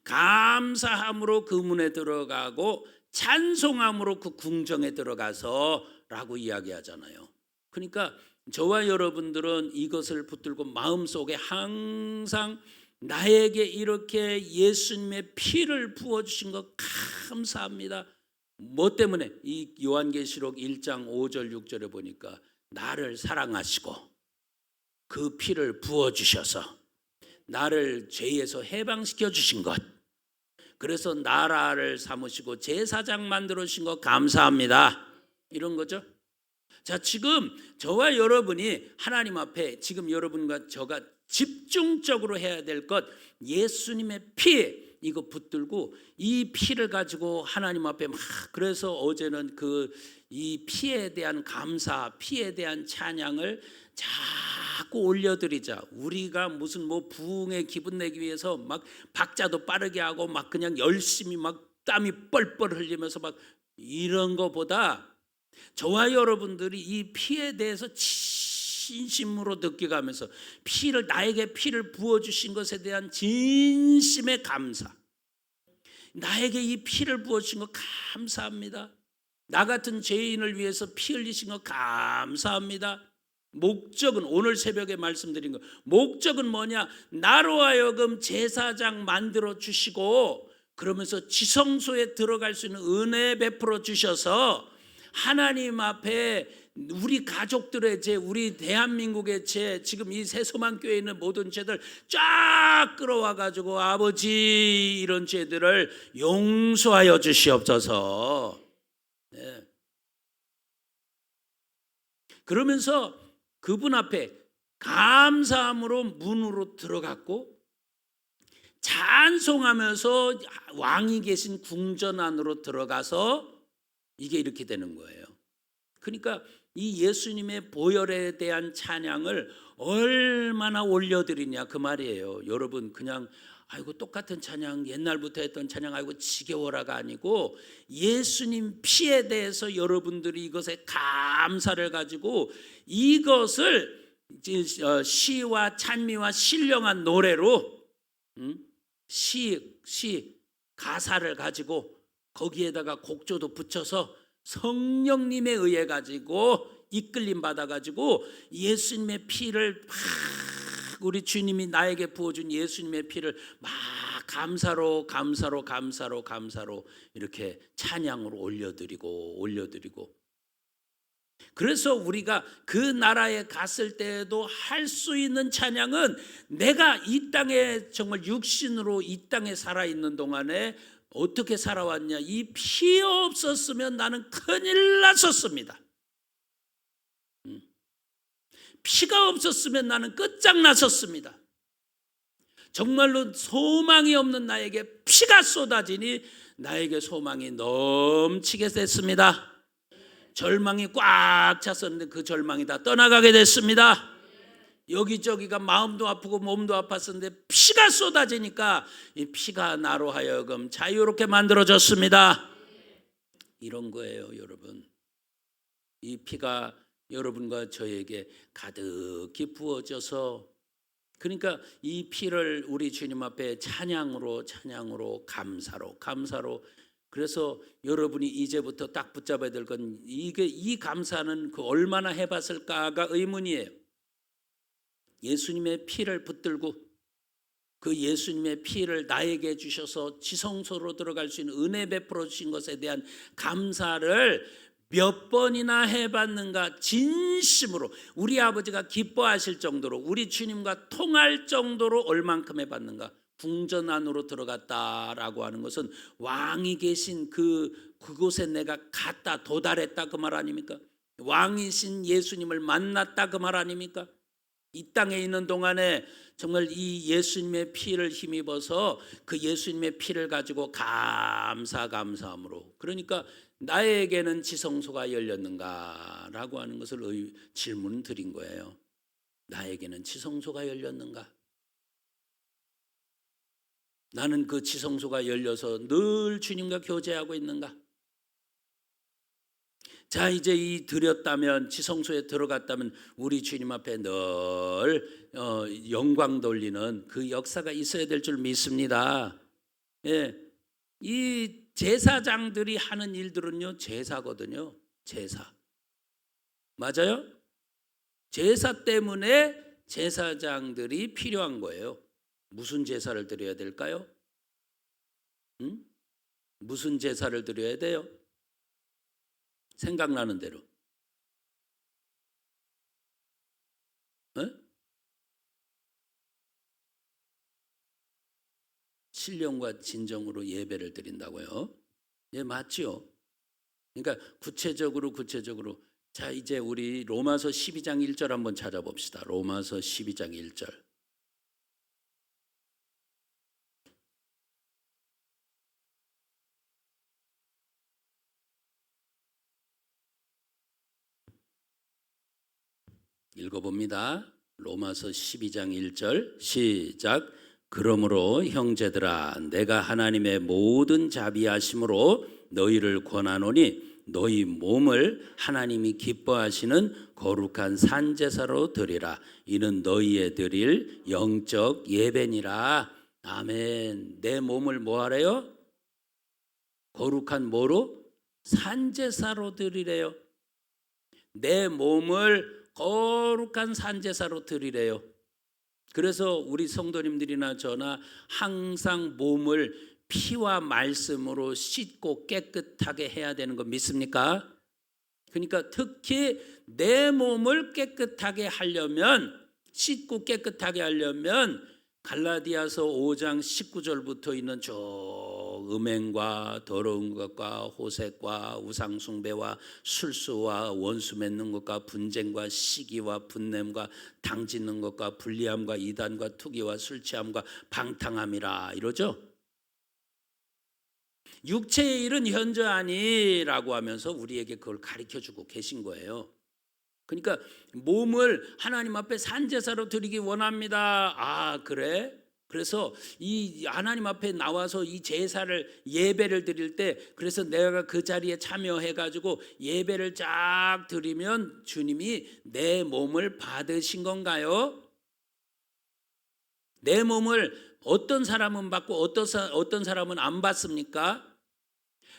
감사함으로 그 문에 들어가고 찬송함으로 그 궁정에 들어가서 라고 이야기하잖아요. 그러니까 저와 여러분들은 이것을 붙들고 마음속에 항상 나에게 이렇게 예수님의 피를 부어주신 것 감사합니다. 뭐 때문에? 이 요한계시록 1장 5절 6절에 보니까 나를 사랑하시고 그 피를 부어주셔서 나를 죄에서 해방시켜 주신 것, 그래서 나라를 삼으시고 제사장 만들어 주신 것 감사합니다. 이런 거죠. 자, 지금 저와 여러분이 하나님 앞에 지금 여러분과 저가 집중적으로 해야 될 것, 예수님의 피 이거 붙들고 이 피를 가지고 하나님 앞에 막, 그래서 어제는 이 피에 대한 감사, 피에 대한 찬양을 자꾸 올려드리자. 우리가 무슨 부흥의 기분 내기 위해서 막 박자도 빠르게 하고 막 그냥 열심히 막 땀이 뻘뻘 흘리면서 막 이런 거보다 저와 여러분들이 이 피에 대해서 진심으로 느껴가면서 나에게 피를 부어주신 것에 대한 진심의 감사, 나에게 이 피를 부어주신 것 감사합니다. 나 같은 죄인을 위해서 피 흘리신 것 감사합니다. 목적은 오늘 새벽에 말씀드린 거, 목적은 뭐냐? 나로 하여금 제사장 만들어 주시고 그러면서 지성소에 들어갈 수 있는 은혜 베풀어 주셔서 하나님 앞에 우리 가족들의 죄, 우리 대한민국의 죄, 지금 이 새소망교회에 있는 모든 죄들 쫙 끌어와 가지고 아버지 이런 죄들을 용서하여 주시옵소서. 네. 그러면서 그분 앞에 감사함으로 문으로 들어갔고 찬송하면서 왕이 계신 궁전 안으로 들어가서 이게 이렇게 되는 거예요. 그러니까 이 예수님의 보혈에 대한 찬양을 얼마나 올려드리냐 그 말이에요. 여러분 그냥 아이고 똑같은 찬양 옛날부터 했던 찬양 아이고 지겨워라가 아니고 예수님 피에 대해서 여러분들이 이것에 감사를 가지고 이것을 시와 찬미와 신령한 노래로 시 가사를 가지고 거기에다가 곡조도 붙여서 성령님에 의해 가지고 이끌림 받아 가지고 예수님의 피를 막 우리 주님이 나에게 부어준 예수님의 피를 막 감사로 이렇게 찬양으로 올려드리고 그래서 우리가 그 나라에 갔을 때에도 할 수 있는 찬양은 내가 이 땅에 정말 육신으로 이 땅에 살아있는 동안에 어떻게 살아왔냐? 이 피 없었으면 나는 큰일 났었습니다. 피가 없었으면 나는 끝장났었습니다. 정말로 소망이 없는 나에게 피가 쏟아지니 나에게 소망이 넘치게 됐습니다. 절망이 꽉 찼었는데 그 절망이 다 떠나가게 됐습니다. 여기저기가 마음도 아프고 몸도 아팠었는데 피가 쏟아지니까 이 피가 나로 하여금 자유롭게 만들어졌습니다. 이런 거예요, 여러분. 이 피가 여러분과 저에게 가득히 부어져서 그러니까 이 피를 우리 주님 앞에 찬양으로 감사로 그래서 여러분이 이제부터 딱 붙잡아야 될 건 이게 이 감사는 그 얼마나 해봤을까가 의문이에요. 예수님의 피를 붙들고 그 예수님의 피를 나에게 주셔서 지성소로 들어갈 수 있는 은혜 베풀어 주신 것에 대한 감사를 몇 번이나 해봤는가. 진심으로 우리 아버지가 기뻐하실 정도로 우리 주님과 통할 정도로 얼만큼 해봤는가. 궁전 안으로 들어갔다라고 하는 것은 왕이 계신 그곳에 내가 갔다 도달했다 그 말 아닙니까? 왕이신 예수님을 만났다 그 말 아닙니까? 이 땅에 있는 동안에 정말 이 예수님의 피를 힘입어서 그 예수님의 피를 가지고 감사함으로, 그러니까 나에게는 지성소가 열렸는가라고 하는 것을 질문 드린 거예요. 나에게는 지성소가 열렸는가? 나는 그 지성소가 열려서 늘 주님과 교제하고 있는가? 자, 이제 이 드렸다면, 지성소에 들어갔다면 우리 주님 앞에 늘 영광 돌리는 그 역사가 있어야 될 줄 믿습니다. 예, 이 제사장들이 하는 일들은요, 제사거든요. 제사. 맞아요? 제사 때문에 제사장들이 필요한 거예요. 무슨 제사를 드려야 될까요? 무슨 제사를 드려야 돼요? 생각나는 대로. 신령과 진정으로 예배를 드린다고요? 예, 맞죠. 그러니까 구체적으로 자, 이제 우리 로마서 12장 1절 한번 찾아봅시다. 로마서 12장 1절. 읽어봅니다. 로마서 12장 1절 시작. 그러므로 형제들아, 내가 하나님의 모든 자비하심으로 너희를 권하노니 너희 몸을 하나님이 기뻐하시는 거룩한 산제사로 드리라. 이는 너희의 드릴 영적 예배니라. 아멘. 내 몸을 뭐 하래요? 거룩한 뭐로? 산제사로 드리래요. 내 몸을 거룩한 산제사로 드리래요. 그래서 우리 성도님들이나 저나 항상 몸을 피와 말씀으로 씻고 깨끗하게 해야 되는 거 믿습니까? 그러니까 특히 내 몸을 깨끗하게 하려면, 씻고 깨끗하게 하려면 갈라디아서 5장 19절부터 있는 저 음행과 더러운 것과 호색과 우상숭배와 술수와 원수 맺는 것과 분쟁과 시기와 분냄과 당짓는 것과 불리함과 이단과 투기와 술취함과 방탕함이라 이러죠. 육체의 일은 현저하니라고 하면서 우리에게 그걸 가르쳐주고 계신 거예요. 그러니까 몸을 하나님 앞에 산제사로 드리기 원합니다. 아, 그래? 그래서 이 하나님 앞에 나와서 이 제사를, 예배를 드릴 때, 그래서 내가 그 자리에 참여해 가지고 예배를 쫙 드리면 주님이 내 몸을 받으신 건가요? 내 몸을 어떤 사람은 받고 어떤 사람은 안 받습니까?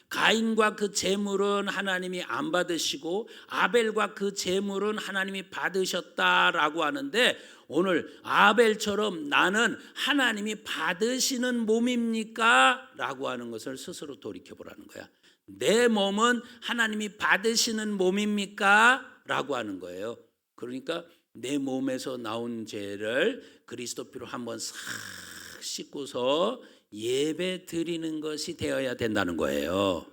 가인과 그 제물은 하나님이 안 받으시고 아벨과 그 제물은 하나님이 받으셨다라고 하는데, 오늘 아벨처럼 나는 하나님이 받으시는 몸입니까? 라고 하는 것을 스스로 돌이켜보라는 거야. 내 몸은 하나님이 받으시는 몸입니까? 라고 하는 거예요. 그러니까 내 몸에서 나온 죄를 그리스도 피로 한번 싹 씻고서 예배 드리는 것이 되어야 된다는 거예요.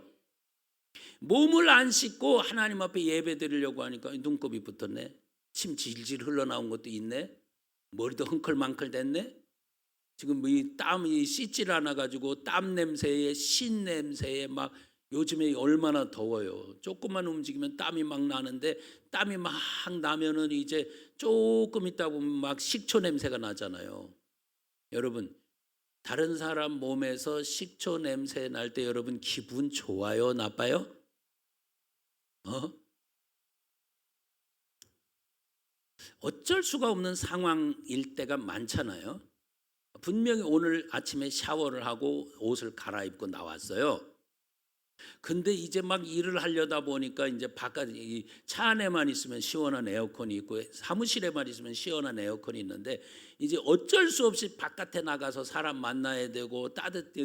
몸을 안 씻고 하나님 앞에 예배 드리려고 하니까 눈곱이 붙었네. 침 질질 흘러나온 것도 있네. 머리도 흥클망클 됐네. 지금 이 땀이 씻질 않아 가지고 땀 냄새에 신 냄새에 막, 요즘에 얼마나 더워요. 조금만 움직이면 땀이 막 나는데, 땀이 막 나면은 이제 조금 있다 보면 막 식초 냄새가 나잖아요. 여러분, 다른 사람 몸에서 식초 냄새 날 때 여러분 기분 좋아요, 나빠요? 어쩔 수가 없는 상황일 때가 많잖아요. 분명히 오늘 아침에 샤워를 하고 옷을 갈아입고 나왔어요. 근데 이제 막 일을 하려다 보니까 이제 바깥 이 차 안에만 있으면 시원한 에어컨이 있고 사무실에만 있으면 시원한 에어컨이 있는데 이제 어쩔 수 없이 바깥에 나가서 사람 만나야 되고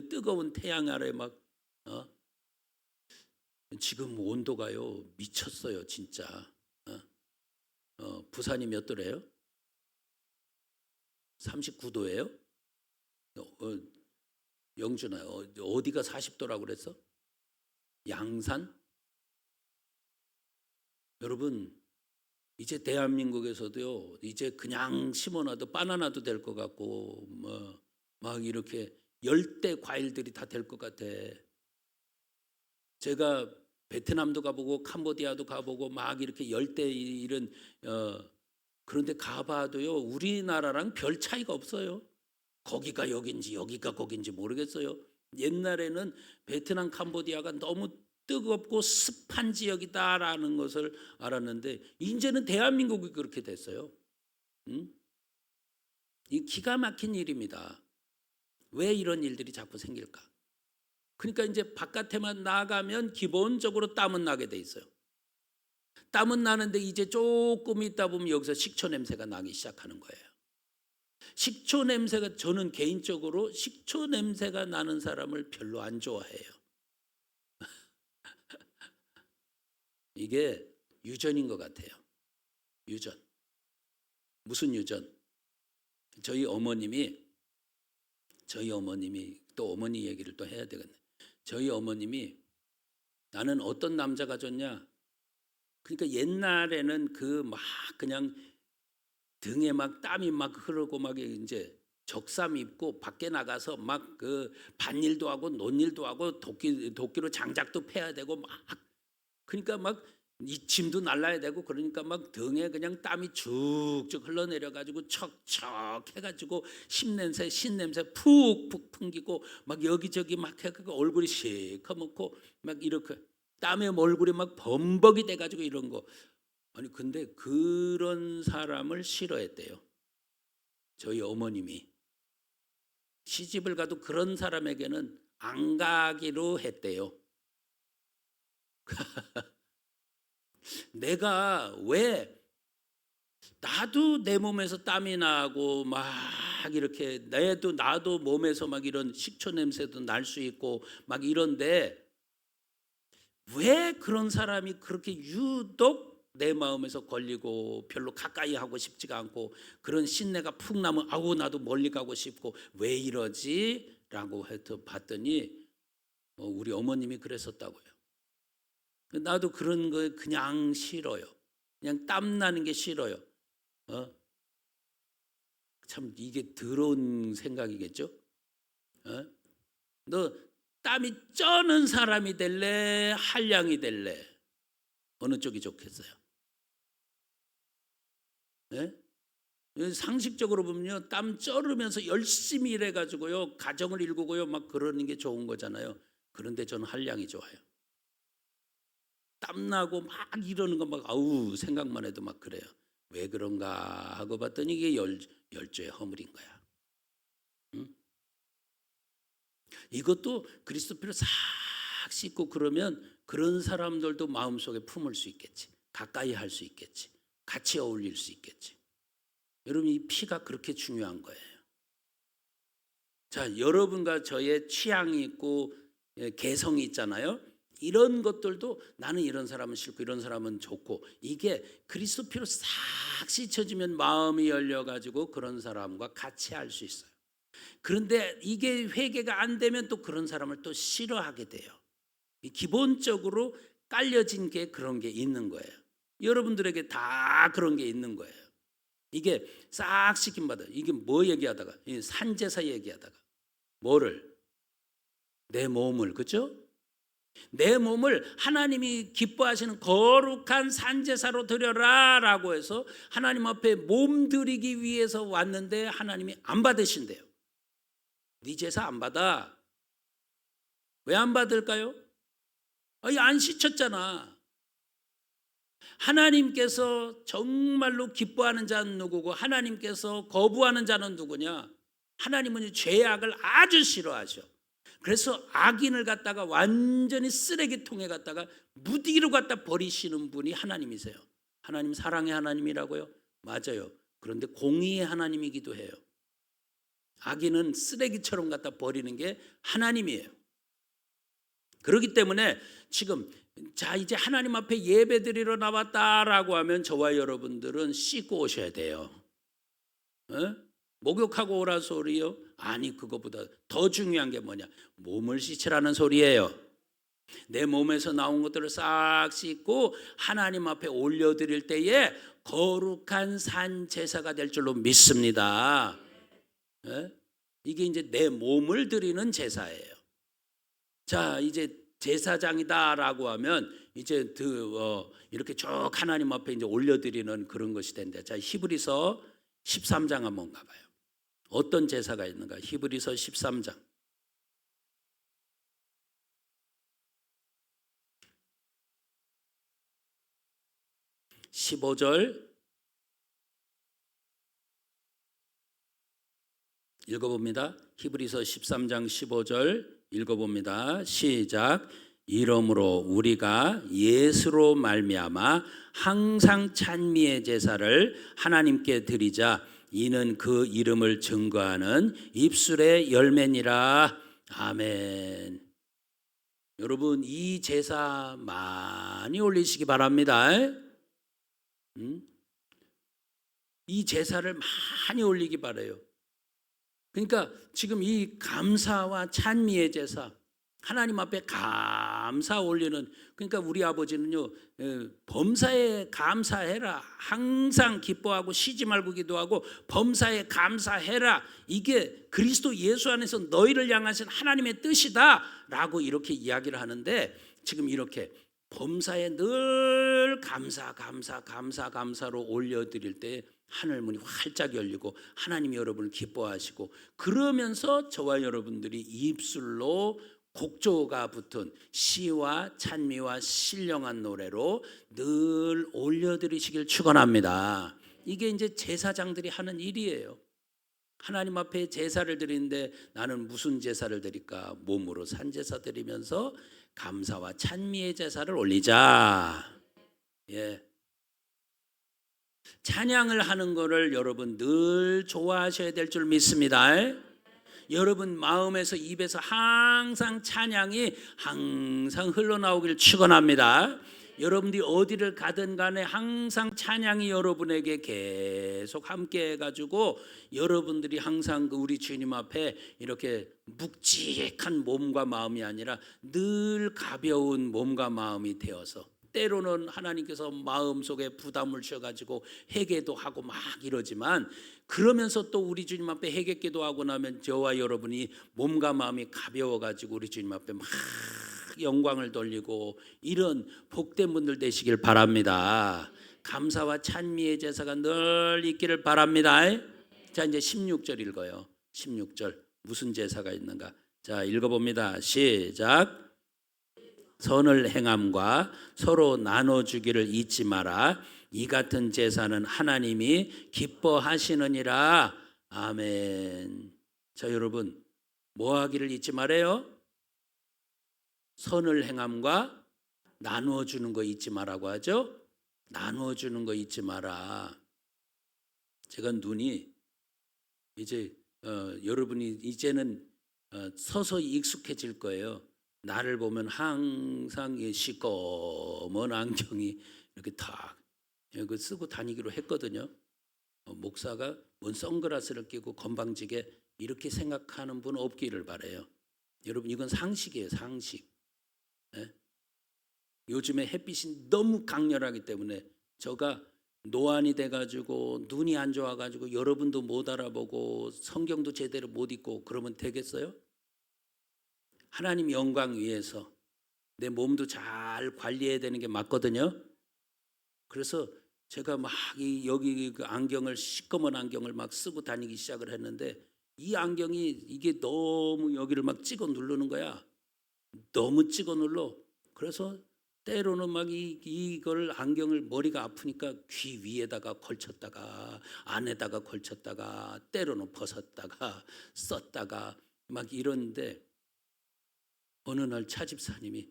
뜨거운 태양 아래 막 어? 지금 온도가요 미쳤어요 진짜. 부산이 몇 도래요? 39도예요? 영준아 어디가 40도라고 그랬어? 양산? 여러분 이제 대한민국에서도요 이제 그냥 심어놔도 바나나도 될 것 같고 뭐 막 이렇게 열대 과일들이 다 될 것 같아. 제가 베트남도 가보고 캄보디아도 가보고 막 이렇게 열대 이런 그런데 가봐도요 우리나라랑 별 차이가 없어요. 거기가 여긴지 여기가 거긴지 모르겠어요. 옛날에는 베트남 캄보디아가 너무 뜨겁고 습한 지역이다라는 것을 알았는데 이제는 대한민국이 그렇게 됐어요. 이 기가 막힌 일입니다. 왜 이런 일들이 자꾸 생길까? 그러니까 이제 바깥에만 나가면 기본적으로 땀은 나게 돼 있어요. 땀은 나는데 이제 조금 있다 보면 여기서 식초 냄새가 나기 시작하는 거예요. 식초 냄새가 저는 개인적으로 식초 냄새가 나는 사람을 별로 안 좋아해요. 이게 유전인 것 같아요. 유전. 무슨 유전? 저희 어머님이 또 어머니 얘기를 또 해야 되겠네. 저희 어머님이 나는 어떤 남자가 좋냐? 그러니까 옛날에는 그 막 그냥 등에 막 땀이 막 흐르고 막 이제 적삼 입고 밖에 나가서 막 그 밭일도 하고 논일도 하고 도끼로 장작도 패야 되고 막 그러니까 막 이 짐도 날라야 되고 그러니까 막 등에 그냥 땀이 쭉쭉 흘러내려 가지고 척척 해가지고 신냄새 푹푹 풍기고 막 여기저기 막 해가지고 얼굴이 시커멓고 막 이렇게 땀에 얼굴이 막 범벅이 돼가지고 이런 거. 아니 근데 그런 사람을 싫어했대요. 저희 어머님이 시집을 가도 그런 사람에게는 안 가기로 했대요. 내가 왜 나도 내 몸에서 땀이 나고 막 이렇게 나도 몸에서 막 이런 식초 냄새도 날 수 있고 막 이런데 왜 그런 사람이 그렇게 유독 내 마음에서 걸리고 별로 가까이 하고 싶지가 않고 그런 신내가 푹 나면 아우 나도 멀리 가고 싶고 왜 이러지? 라고 해서 봤더니 우리 어머님이 그랬었다고요. 나도 그런 거 그냥 싫어요. 그냥 땀 나는 게 싫어요. 참 이게 더러운 생각이겠죠? 너 땀이 쩌는 사람이 될래? 한량이 될래? 어느 쪽이 좋겠어요? 상식적으로 보면요, 땀 쩌르면서 열심히 일해가지고요, 가정을 일구고요, 막 그러는 게 좋은 거잖아요. 그런데 저는 한량이 좋아요. 땀나고 막 이러는 거 막 아우 생각만 해도 막 그래요. 왜 그런가 하고 봤더니 이게 열조의 허물인 거야. 이것도 그리스도 피로 싹 씻고 그러면 그런 사람들도 마음속에 품을 수 있겠지. 가까이 할 수 있겠지. 같이 어울릴 수 있겠지. 여러분 이 피가 그렇게 중요한 거예요. 자, 여러분과 저의 취향이 있고 개성이 있잖아요. 이런 것들도 나는 이런 사람은 싫고 이런 사람은 좋고 이게 그리스도 피로 싹 씻어지면 마음이 열려가지고 그런 사람과 같이 할 수 있어요. 그런데 이게 회개가 안 되면 또 그런 사람을 또 싫어하게 돼요. 기본적으로 깔려진 게 그런 게 있는 거예요. 여러분들에게 다 그런 게 있는 거예요. 이게 싹 씻김 받아. 이게 뭐 얘기하다가 산제사 얘기하다가 뭐를 내 몸을 그렇죠? 내 몸을 하나님이 기뻐하시는 거룩한 산제사로 드려라라고 해서 하나님 앞에 몸 드리기 위해서 왔는데 하나님이 안 받으신대요. 네 제사 안 받아. 왜 안 받을까요? 안 씻혔잖아. 하나님께서 정말로 기뻐하는 자는 누구고 하나님께서 거부하는 자는 누구냐? 하나님은 죄악을 아주 싫어하셔. 그래서 악인을 갖다가 완전히 쓰레기통에 갖다가 무디로 갖다 버리시는 분이 하나님이세요. 하나님 사랑의 하나님이라고요? 맞아요. 그런데 공의의 하나님이기도 해요. 악인은 쓰레기처럼 갖다 버리는 게 하나님이에요. 그렇기 때문에 지금 자 이제 하나님 앞에 예배드리러 나왔다라고 하면 저와 여러분들은 씻고 오셔야 돼요. 목욕하고 오라 소리요? 아니, 그거보다 더 중요한 게 뭐냐? 몸을 씻으라는 소리예요. 내 몸에서 나온 것들을 싹 씻고 하나님 앞에 올려드릴 때에 거룩한 산 제사가 될 줄로 믿습니다. 이게 이제 내 몸을 드리는 제사예요. 자, 이제 제사장이다라고 하면 이제 이렇게 쭉 하나님 앞에 이제 올려드리는 그런 것이 된대. 자, 히브리서 13장 한번 가봐요. 어떤 제사가 있는가? 히브리서 13장. 15절 읽어봅니다. 히브리서 13장 15절 읽어봅니다. 시작. 이러므로 우리가 예수로 말미암아 항상 찬미의 제사를 하나님께 드리자. 이는 그 이름을 증거하는 입술의 열매니라. 아멘. 여러분, 이 제사 많이 올리시기 바랍니다. 이 제사를 많이 올리기 바라요. 그러니까 지금 이 감사와 찬미의 제사, 하나님 앞에 감사 올리는, 그러니까 우리 아버지는요, 범사에 감사해라, 항상 기뻐하고 쉬지 말고 기도하고 범사에 감사해라, 이게 그리스도 예수 안에서 너희를 향하신 하나님의 뜻이다 라고 이렇게 이야기를 하는데, 지금 이렇게 범사에 늘 감사로 올려드릴 때 하늘문이 활짝 열리고 하나님이 여러분을 기뻐하시고, 그러면서 저와 여러분들이 입술로 곡조가 붙은 시와 찬미와 신령한 노래로 늘 올려드리시길 축원합니다. 이게 이제 제사장들이 하는 일이에요. 하나님 앞에 제사를 드리는데 나는 무슨 제사를 드릴까? 몸으로 산제사 드리면서 감사와 찬미의 제사를 올리자. 예. 찬양을 하는 거를 여러분 늘 좋아하셔야 될 줄 믿습니다. 여러분 마음에서 입에서 항상 찬양이 항상 흘러나오기를 축원합니다. 여러분들이 어디를 가든 간에 항상 찬양이 여러분에게 계속 함께 해가지고 여러분들이 항상 우리 주님 앞에 이렇게 묵직한 몸과 마음이 아니라 늘 가벼운 몸과 마음이 되어서, 때로는 하나님께서 마음속에 부담을 주셔가지고 회개도 하고 막 이러지만, 그러면서 또 우리 주님 앞에 회개 기도하고 나면 저와 여러분이 몸과 마음이 가벼워가지고 우리 주님 앞에 막 영광을 돌리고 이런 복된 분들 되시길 바랍니다. 감사와 찬미의 제사가 늘 있기를 바랍니다. 자, 이제 16절 읽어요. 16절 무슨 제사가 있는가? 자, 읽어봅니다. 시작. 선을 행함과 서로 나눠주기를 잊지 마라. 이 같은 제사는 하나님이 기뻐하시느니라. 아멘. 자, 여러분 뭐 하기를 잊지 말아요? 선을 행함과 나누어주는 거 잊지 마라고 하죠. 나누어주는 거 잊지 마라. 제가 눈이 이제 여러분이 이제는 서서히 익숙해질 거예요. 나를 보면 항상 시꺼먼 안경이 이렇게 다 쓰고 다니기로 했거든요. 목사가 뭔 선글라스를 끼고 건방지게 이렇게 생각하는 분 없기를 바라요. 여러분 이건 상식이에요. 상식. 요즘에 햇빛이 너무 강렬하기 때문에 저가 노안이 돼가지고 눈이 안 좋아가지고 여러분도 못 알아보고 성경도 제대로 못 읽고 그러면 되겠어요? 하나님 영광 위해서 내 몸도 잘 관리해야 되는 게 맞거든요. 그래서 제가 막 여기 그 안경을, 시꺼먼 안경을 막 쓰고 다니기 시작을 했는데, 이 안경이 이게 너무 여기를 막 찍어 누르는 거야. 너무 찍어 눌러. 그래서 때로는 막 이걸 안경을 머리가 아프니까 귀 위에다가 걸쳤다가 안에다가 걸쳤다가 때로는 벗었다가 썼다가 막 이러는데, 어느 날 차집사님이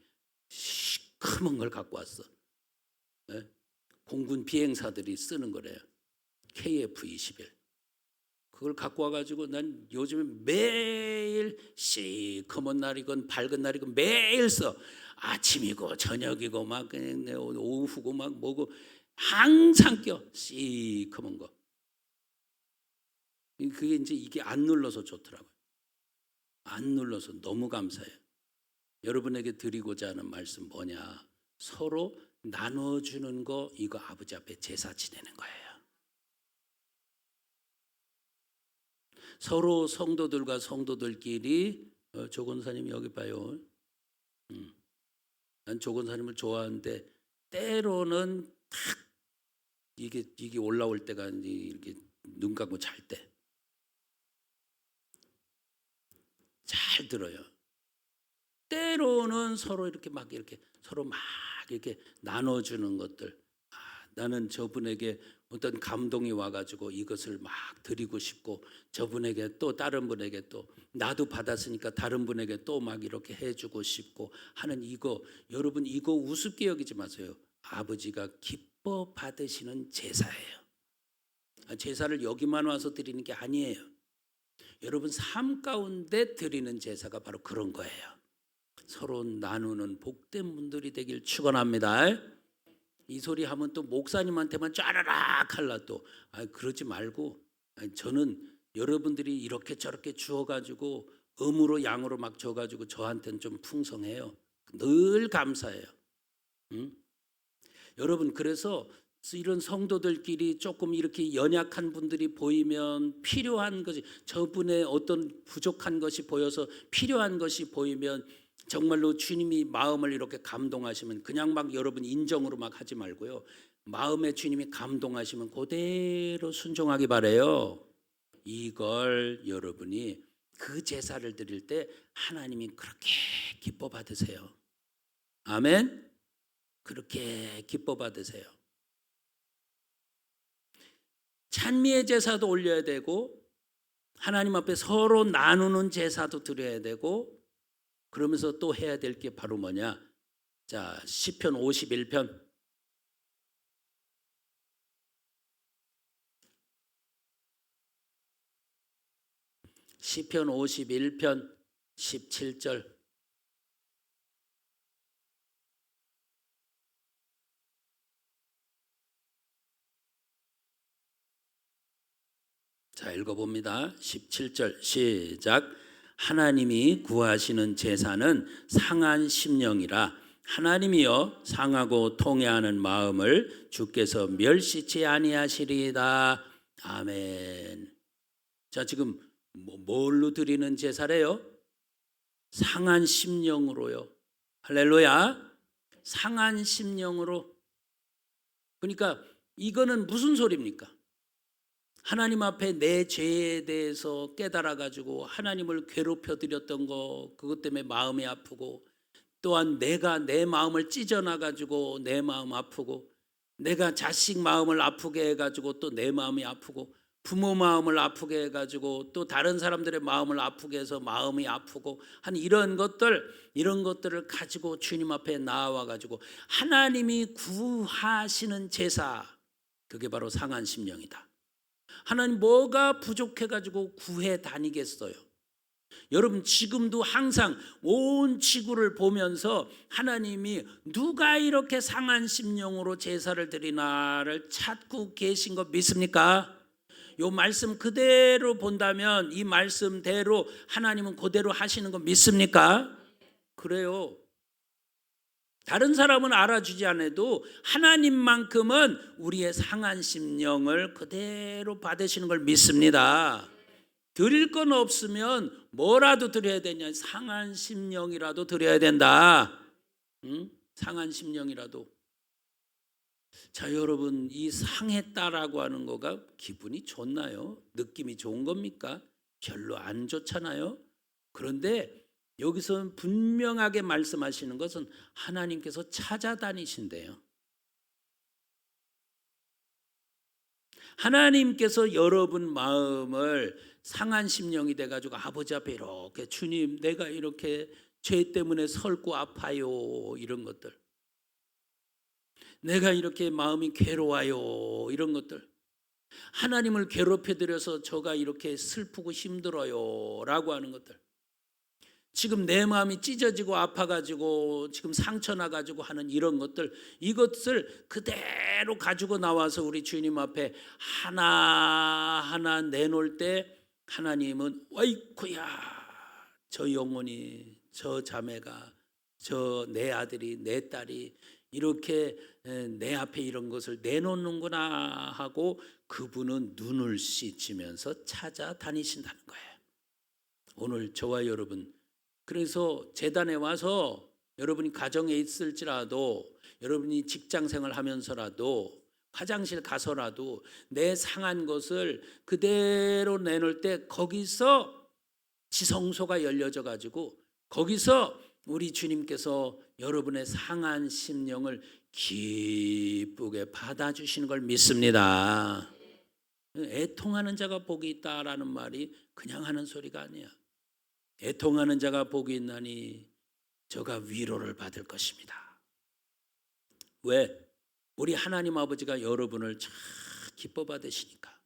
시커먼 걸 갖고 왔어. 예? 공군 비행사들이 쓰는 거래요. KF-21. 그걸 갖고 와가지고 난 요즘에 매일 시커먼 날이건 밝은 날이건 매일 써. 아침이고 저녁이고 막 그냥 오후고 막 뭐고 항상 껴. 시커먼 거. 그게 이제 이게 안 눌러서 좋더라고요. 안 눌러서 너무 감사해요. 여러분에게 드리고자 하는 말씀 뭐냐? 서로 나눠주는 거, 이거 아버지 앞에 제사 지내는 거예요. 서로 성도들과 성도들끼리 조 권사님 여기 봐요. 난 조 권사님을 좋아하는데 때로는 탁 이게 올라올 때가 이렇게 눈 감고 잘 때 잘 들어요. 때로는 서로 이렇게 막 이렇게 서로 막 이렇게 나눠주는 것들. 나는 저분에게 어떤 감동이 와가지고 이것을 막 드리고 싶고 저분에게 또 다른 분에게 또 나도 받았으니까 다른 분에게 또 막 이렇게 해주고 싶고 하는 이거, 여러분 이거 우습게 여기지 마세요. 아버지가 기뻐 받으시는 제사예요. 제사를 여기만 와서 드리는 게 아니에요. 여러분 삶 가운데 드리는 제사가 바로 그런 거예요. 서로 나누는 복된 분들이 되길 축원합니다. 이 소리 하면 또 목사님한테만 짜라락 할라 또. 그러지 말고 저는 여러분들이 이렇게 저렇게 주어가지고 음으로 양으로 막 줘가지고 저한테는 좀 풍성해요. 늘 감사해요. 여러분 그래서 이런 성도들끼리 조금 이렇게 연약한 분들이 보이면 필요한 것이, 저분의 어떤 부족한 것이 보여서 필요한 것이 보이면 정말로 주님이 마음을 이렇게 감동하시면 그냥 막 여러분 인정으로 막 하지 말고요. 마음에 주님이 감동하시면 그대로 순종하기 바래요. 이걸 여러분이 그 제사를 드릴 때 하나님이 그렇게 기뻐 받으세요. 아멘. 그렇게 기뻐 받으세요. 찬미의 제사도 올려야 되고 하나님 앞에 서로 나누는 제사도 드려야 되고, 그러면서 또 해야 될 게 바로 뭐냐? 자, 시편 51편. 시편 51편 17절. 자, 읽어봅니다. 17절 시작. 하나님이 구하시는 제사는 상한 심령이라 하나님이여 상하고 통회하는 마음을 주께서 멸시치 아니하시리이다. 아멘. 자, 지금 뭘로 드리는 제사래요? 상한 심령으로요. 할렐루야. 상한 심령으로. 그러니까 이거는 무슨 소리입니까? 하나님 앞에 내 죄에 대해서 깨달아가지고 하나님을 괴롭혀 드렸던 거, 그것 때문에 마음이 아프고, 또한 내가 내 마음을 찢어놔가지고 내 마음 아프고, 내가 자식 마음을 아프게 해가지고 또 내 마음이 아프고, 부모 마음을 아프게 해가지고 또 다른 사람들의 마음을 아프게 해서 마음이 아프고 한 이런 것들을 가지고 주님 앞에 나와가지고 하나님이 구하시는 제사, 그게 바로 상한 심령이다. 하나님 뭐가 부족해가지고 구해 다니겠어요? 여러분 지금도 항상 온 지구를 보면서 하나님이 누가 이렇게 상한 심령으로 제사를 드리나를 찾고 계신 거 믿습니까? 이 말씀 그대로 본다면 이 말씀대로 하나님은 그대로 하시는 거 믿습니까? 그래요. 다른 사람은 알아주지 않아도 하나님만큼은 우리의 상한 심령을 그대로 받으시는 걸 믿습니다. 드릴 건 없으면 뭐라도 드려야 되냐? 상한 심령이라도 드려야 된다. 응? 상한 심령이라도. 자, 여러분 이 상했다라고 하는 거가 기분이 좋나요? 느낌이 좋은 겁니까? 별로 안 좋잖아요. 그런데 여기서 분명하게 말씀하시는 것은 하나님께서 찾아다니신대요. 하나님께서 여러분 마음을 상한 심령이 돼가지고 아버지 앞에 이렇게 주님 내가 이렇게 죄 때문에 설고 아파요. 이런 것들. 내가 이렇게 마음이 괴로워요. 이런 것들. 하나님을 괴롭혀드려서 저가 이렇게 슬프고 힘들어요. 라고 하는 것들. 지금 내 마음이 찢어지고 아파가지고 지금 상처 나가지고 하는 이런 것들, 이것을 그대로 가지고 나와서 우리 주님 앞에 하나하나 내놓을 때 하나님은 어이쿠야, 저 영혼이, 저 자매가, 저 내 아들이, 내 딸이 이렇게 내 앞에 이런 것을 내놓는구나 하고 그분은 눈을 씻으면서 찾아다니신다는 거예요. 오늘 저와 여러분, 그래서 제단에 와서 여러분이 가정에 있을지라도, 여러분이 직장생활 하면서라도, 화장실 가서라도 내 상한 것을 그대로 내놓을 때 거기서 지성소가 열려져 가지고 거기서 우리 주님께서 여러분의 상한 심령을 기쁘게 받아주시는 걸 믿습니다. 애통하는 자가 복이 있다라는 말이 그냥 하는 소리가 아니야. 애통하는 자가 복이 있나니 저가 위로를 받을 것입니다. 왜? 우리 하나님 아버지가 여러분을 참 기뻐 받으시니까.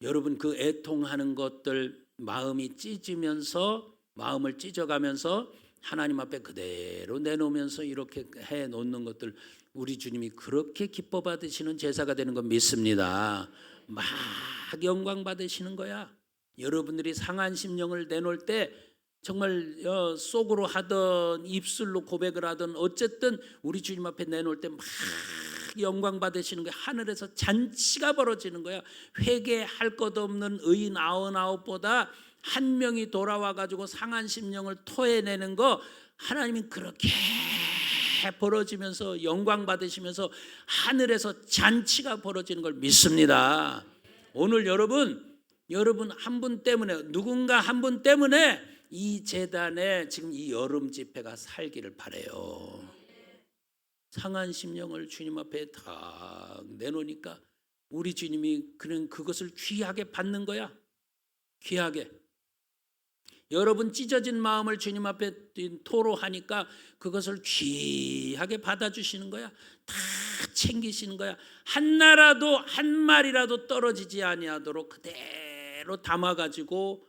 여러분 그 애통하는 것들 마음이 찢으면서, 마음을 찢어가면서 하나님 앞에 그대로 내놓으면서 이렇게 해놓는 것들, 우리 주님이 그렇게 기뻐 받으시는 제사가 되는 건 믿습니다. 막 영광 받으시는 거야. 여러분들이 상한 심령을 내놓을 때 정말 속으로 하든 입술로 고백을 하든 어쨌든 우리 주님 앞에 내놓을 때 막 영광 받으시는 거야. 하늘에서 잔치가 벌어지는 거야. 회개할 것 없는 의인 99보다 한 명이 돌아와 가지고 상한 심령을 토해내는 거, 하나님이 그렇게 벌어지면서 영광 받으시면서 하늘에서 잔치가 벌어지는 걸 믿습니다. 오늘 여러분 한 분 때문에, 누군가 한 분 때문에 이 재단에 지금 이 여름 집회가 살기를 바라요. 상한 심령을 주님 앞에 다 내놓으니까 우리 주님이 그냥 그것을 귀하게 받는 거야. 귀하게. 여러분 찢어진 마음을 주님 앞에 토로하니까 그것을 귀하게 받아주시는 거야. 다 챙기시는 거야. 하나라도 한 마리라도 떨어지지 아니하도록 그대로 담아가지고,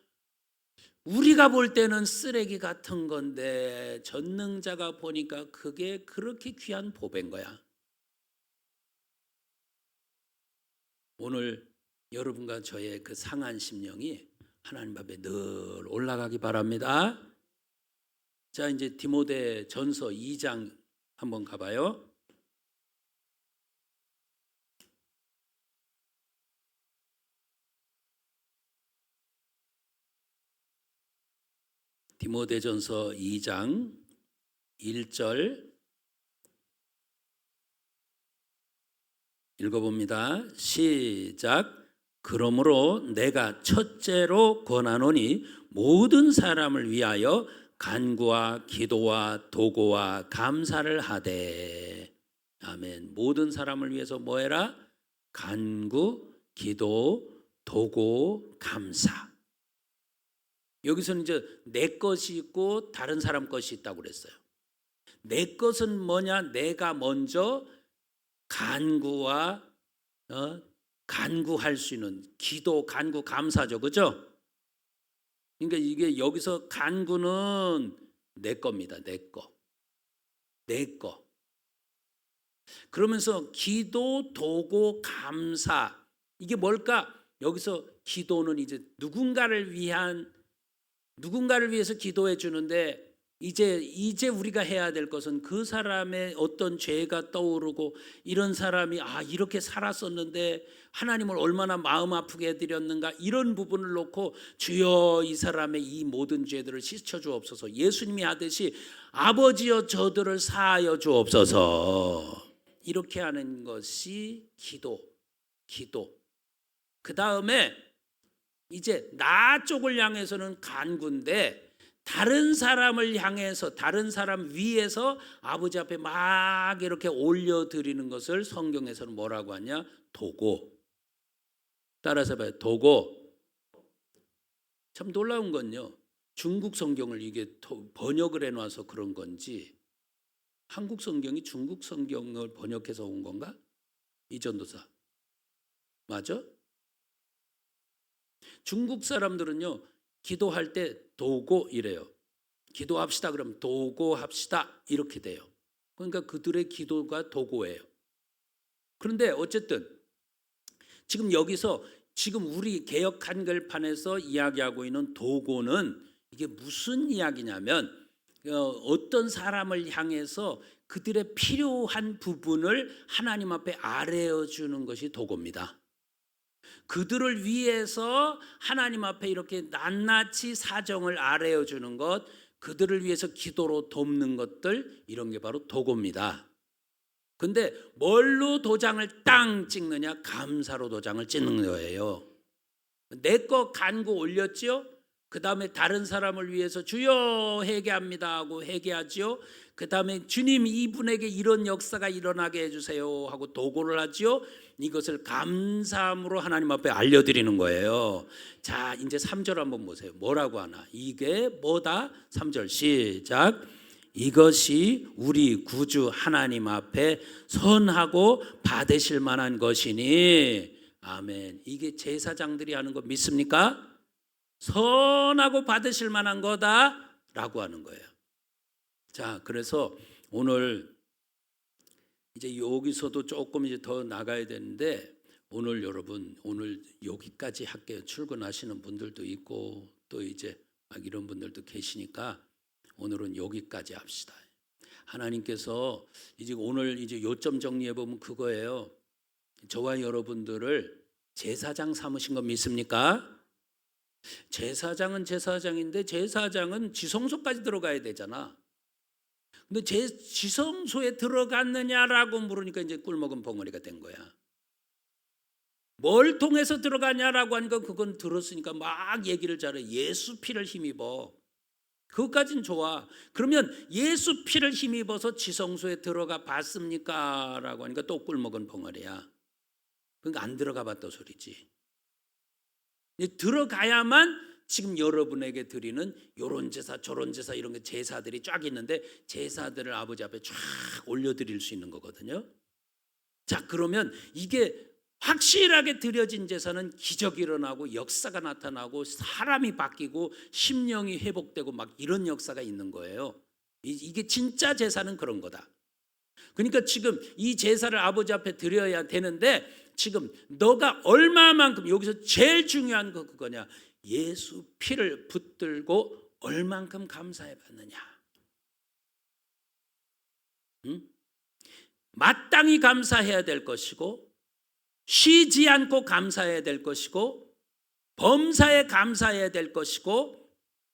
우리가 볼 때는 쓰레기 같은 건데 전능자가 보니까 그게 그렇게 귀한 보배인 거야. 오늘 여러분과 저의 그 상한 심령이 하나님 앞에 늘 올라가기 바랍니다. 자, 이제 디모데 전서 2장 한번 가봐요. 디모데전서 2장 1절 읽어봅니다. 시작. 그러므로 내가 첫째로 권하노니 모든 사람을 위하여 간구와 기도와 도고와 감사를 하되. 아멘. 모든 사람을 위해서 뭐 해라? 간구, 기도, 도고, 감사. 여기서는 이제 내 것이 있고 다른 사람 것이 있다고 그랬어요. 내 것은 뭐냐? 내가 먼저 간구와 간구할 수 있는 기도, 간구, 감사죠. 그죠? 그러니까 이게 여기서 간구는 내 겁니다. 내 거. 내 거. 그러면서 기도, 도고, 감사. 이게 뭘까? 여기서 기도는 이제 누군가를 위해서 기도해 주는데, 이제 우리가 해야 될 것은 그 사람의 어떤 죄가 떠오르고, 이런 사람이 이렇게 살았었는데 하나님을 얼마나 마음 아프게 해드렸는가, 이런 부분을 놓고 주여 이 사람의 이 모든 죄들을 씻어 주옵소서. 예수님이 하듯이 아버지여 저들을 사하여 주옵소서. 이렇게 하는 것이 기도. 그 다음에 이제 나 쪽을 향해서는 간구인데, 다른 사람을 향해서, 다른 사람 위에서 아버지 앞에 막 이렇게 올려드리는 것을 성경에서는 뭐라고 하냐? 도고. 따라서 봐요. 도고. 참 놀라운 건요, 중국 성경을 이게 번역을 해놔서 그런 건지 한국 성경이 중국 성경을 번역해서 온 건가? 이 전도사 맞아? 중국 사람들은요 기도할 때 도고 이래요. 기도합시다 그러면 도고합시다 이렇게 돼요. 그러니까 그들의 기도가 도고예요. 그런데 어쨌든 지금 여기서 지금 우리 개역 한글판에서 이야기하고 있는 도고는 이게 무슨 이야기냐면 어떤 사람을 향해서 그들의 필요한 부분을 하나님 앞에 아뢰어 주는 것이 도고입니다. 그들을 위해서 하나님 앞에 이렇게 낱낱이 사정을 아뢰어 주는 것, 그들을 위해서 기도로 돕는 것들, 이런 게 바로 도고입니다. 근데 뭘로 도장을 땅 찍느냐? 감사로 도장을 찍는 거예요. 내 거 간구 올렸죠? 그 다음에 다른 사람을 위해서 주여 회개합니다 하고 회개하지요. 그 다음에 주님 이분에게 이런 역사가 일어나게 해주세요 하고 도고를 하지요. 이것을 감사함으로 하나님 앞에 알려드리는 거예요. 자, 이제 3절 한번 보세요. 뭐라고 하나? 이게 뭐다? 3절 시작. 이것이 우리 구주 하나님 앞에 선하고 받으실 만한 것이니. 아멘. 이게 제사장들이 하는 거 믿습니까? 선하고 받으실 만한 거다라고 하는 거예요. 자, 그래서 오늘 이제 여기서도 조금 이제 더 나가야 되는데 오늘 여러분 오늘 여기까지 할게요. 출근하시는 분들도 있고 또 이제 막 이런 분들도 계시니까 오늘은 여기까지 합시다. 하나님께서 이제 오늘 이제 요점 정리해 보면 그거예요. 저와 여러분들을 제사장 삼으신 거 믿습니까? 제사장은 제사장인데 제사장은 지성소까지 들어가야 되잖아. 근데 지성소에 들어갔느냐라고 물으니까 이제 꿀먹은 벙어리가 된 거야. 뭘 통해서 들어가냐라고 하니까 그건 들었으니까 막 얘기를 잘해. 예수 피를 힘입어. 그것까진 좋아. 그러면 예수 피를 힘입어서 지성소에 들어가 봤습니까? 라고 하니까 또 꿀먹은 벙어리야. 그러니까 안 들어가 봤다 소리지. 들어가야만 지금 여러분에게 드리는 요런 제사 저런 제사 이런 게 제사들이 쫙 있는데 제사들을 아버지 앞에 쫙 올려드릴 수 있는 거거든요. 자, 그러면 이게 확실하게 드려진 제사는 기적이 일어나고 역사가 나타나고 사람이 바뀌고 심령이 회복되고 막 이런 역사가 있는 거예요. 이게 진짜 제사는 그런 거다. 그러니까 지금 이 제사를 아버지 앞에 드려야 되는데 지금 너가 얼마만큼, 여기서 제일 중요한 거 그거냐, 예수 피를 붙들고 얼만큼 감사해 받느냐. 마땅히 감사해야 될 것이고 쉬지 않고 감사해야 될 것이고 범사에 감사해야 될 것이고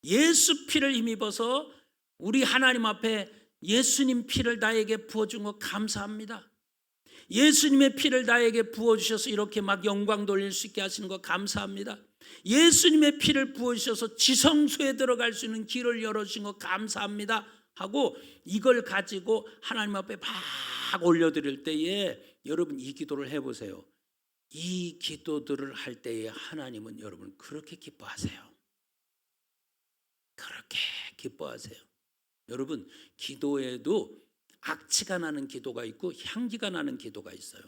예수 피를 힘입어서 우리 하나님 앞에 예수님 피를 나에게 부어준 거 감사합니다. 예수님의 피를 나에게 부어주셔서 이렇게 막 영광 돌릴 수 있게 하시는 거 감사합니다. 예수님의 피를 부어주셔서 지성소에 들어갈 수 있는 길을 열어주신 거 감사합니다 하고 이걸 가지고 하나님 앞에 막 올려드릴 때에 여러분 이 기도를 해보세요. 이 기도들을 할 때에 하나님은 여러분 그렇게 기뻐하세요. 그렇게 기뻐하세요. 여러분 기도에도 악취가 나는 기도가 있고 향기가 나는 기도가 있어요.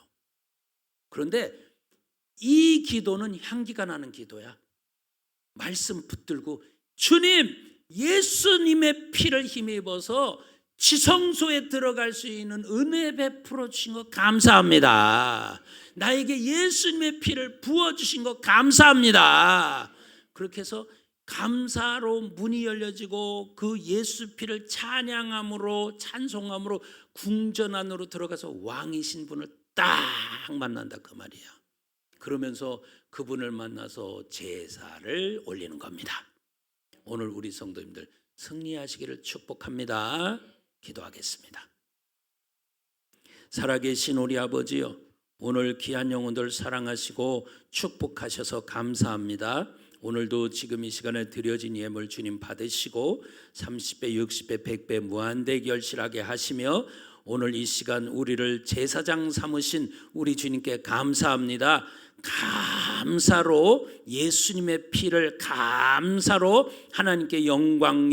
그런데 이 기도는 향기가 나는 기도야. 말씀 붙들고 주님 예수님의 피를 힘입어서 지성소에 들어갈 수 있는 은혜 베풀어 주신 것 감사합니다. 나에게 예수님의 피를 부어주신 것 감사합니다. 그렇게 해서 감사로 문이 열려지고 그 예수 피를 찬양함으로 찬송함으로 궁전 안으로 들어가서 왕이신 분을 딱 만난다 그 말이야. 그러면서 그분을 만나서 제사를 올리는 겁니다. 오늘 우리 성도님들 승리하시기를 축복합니다. 기도하겠습니다. 살아계신 우리 아버지요, 오늘 귀한 영혼들 사랑하시고 축복하셔서 감사합니다. 오늘도 지금 이 시간에 드려진 예물 주님 받으시고 30배, 60배, 100배 무한대기 열실하게 하시며 오늘 이 시간 우리를 제사장 삼으신 우리 주님께 감사합니다. 감사로 예수님의 피를 감사로 하나님께 영광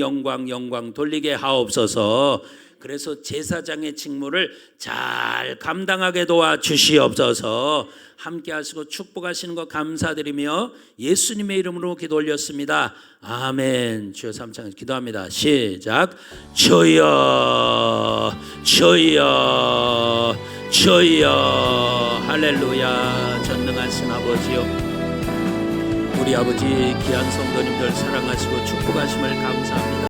돌리게 하옵소서. 그래서 제사장의 직무를 잘 감당하게 도와주시옵소서. 함께 하시고 축복하시는 것 감사드리며 예수님의 이름으로 기도 올렸습니다. 아멘. 주여 삼창 기도합니다. 시작. 주여 주여 주여. 할렐루야. 전능하신 아버지요, 우리 아버지 귀한 성도님들 사랑하시고 축복하심을 감사합니다.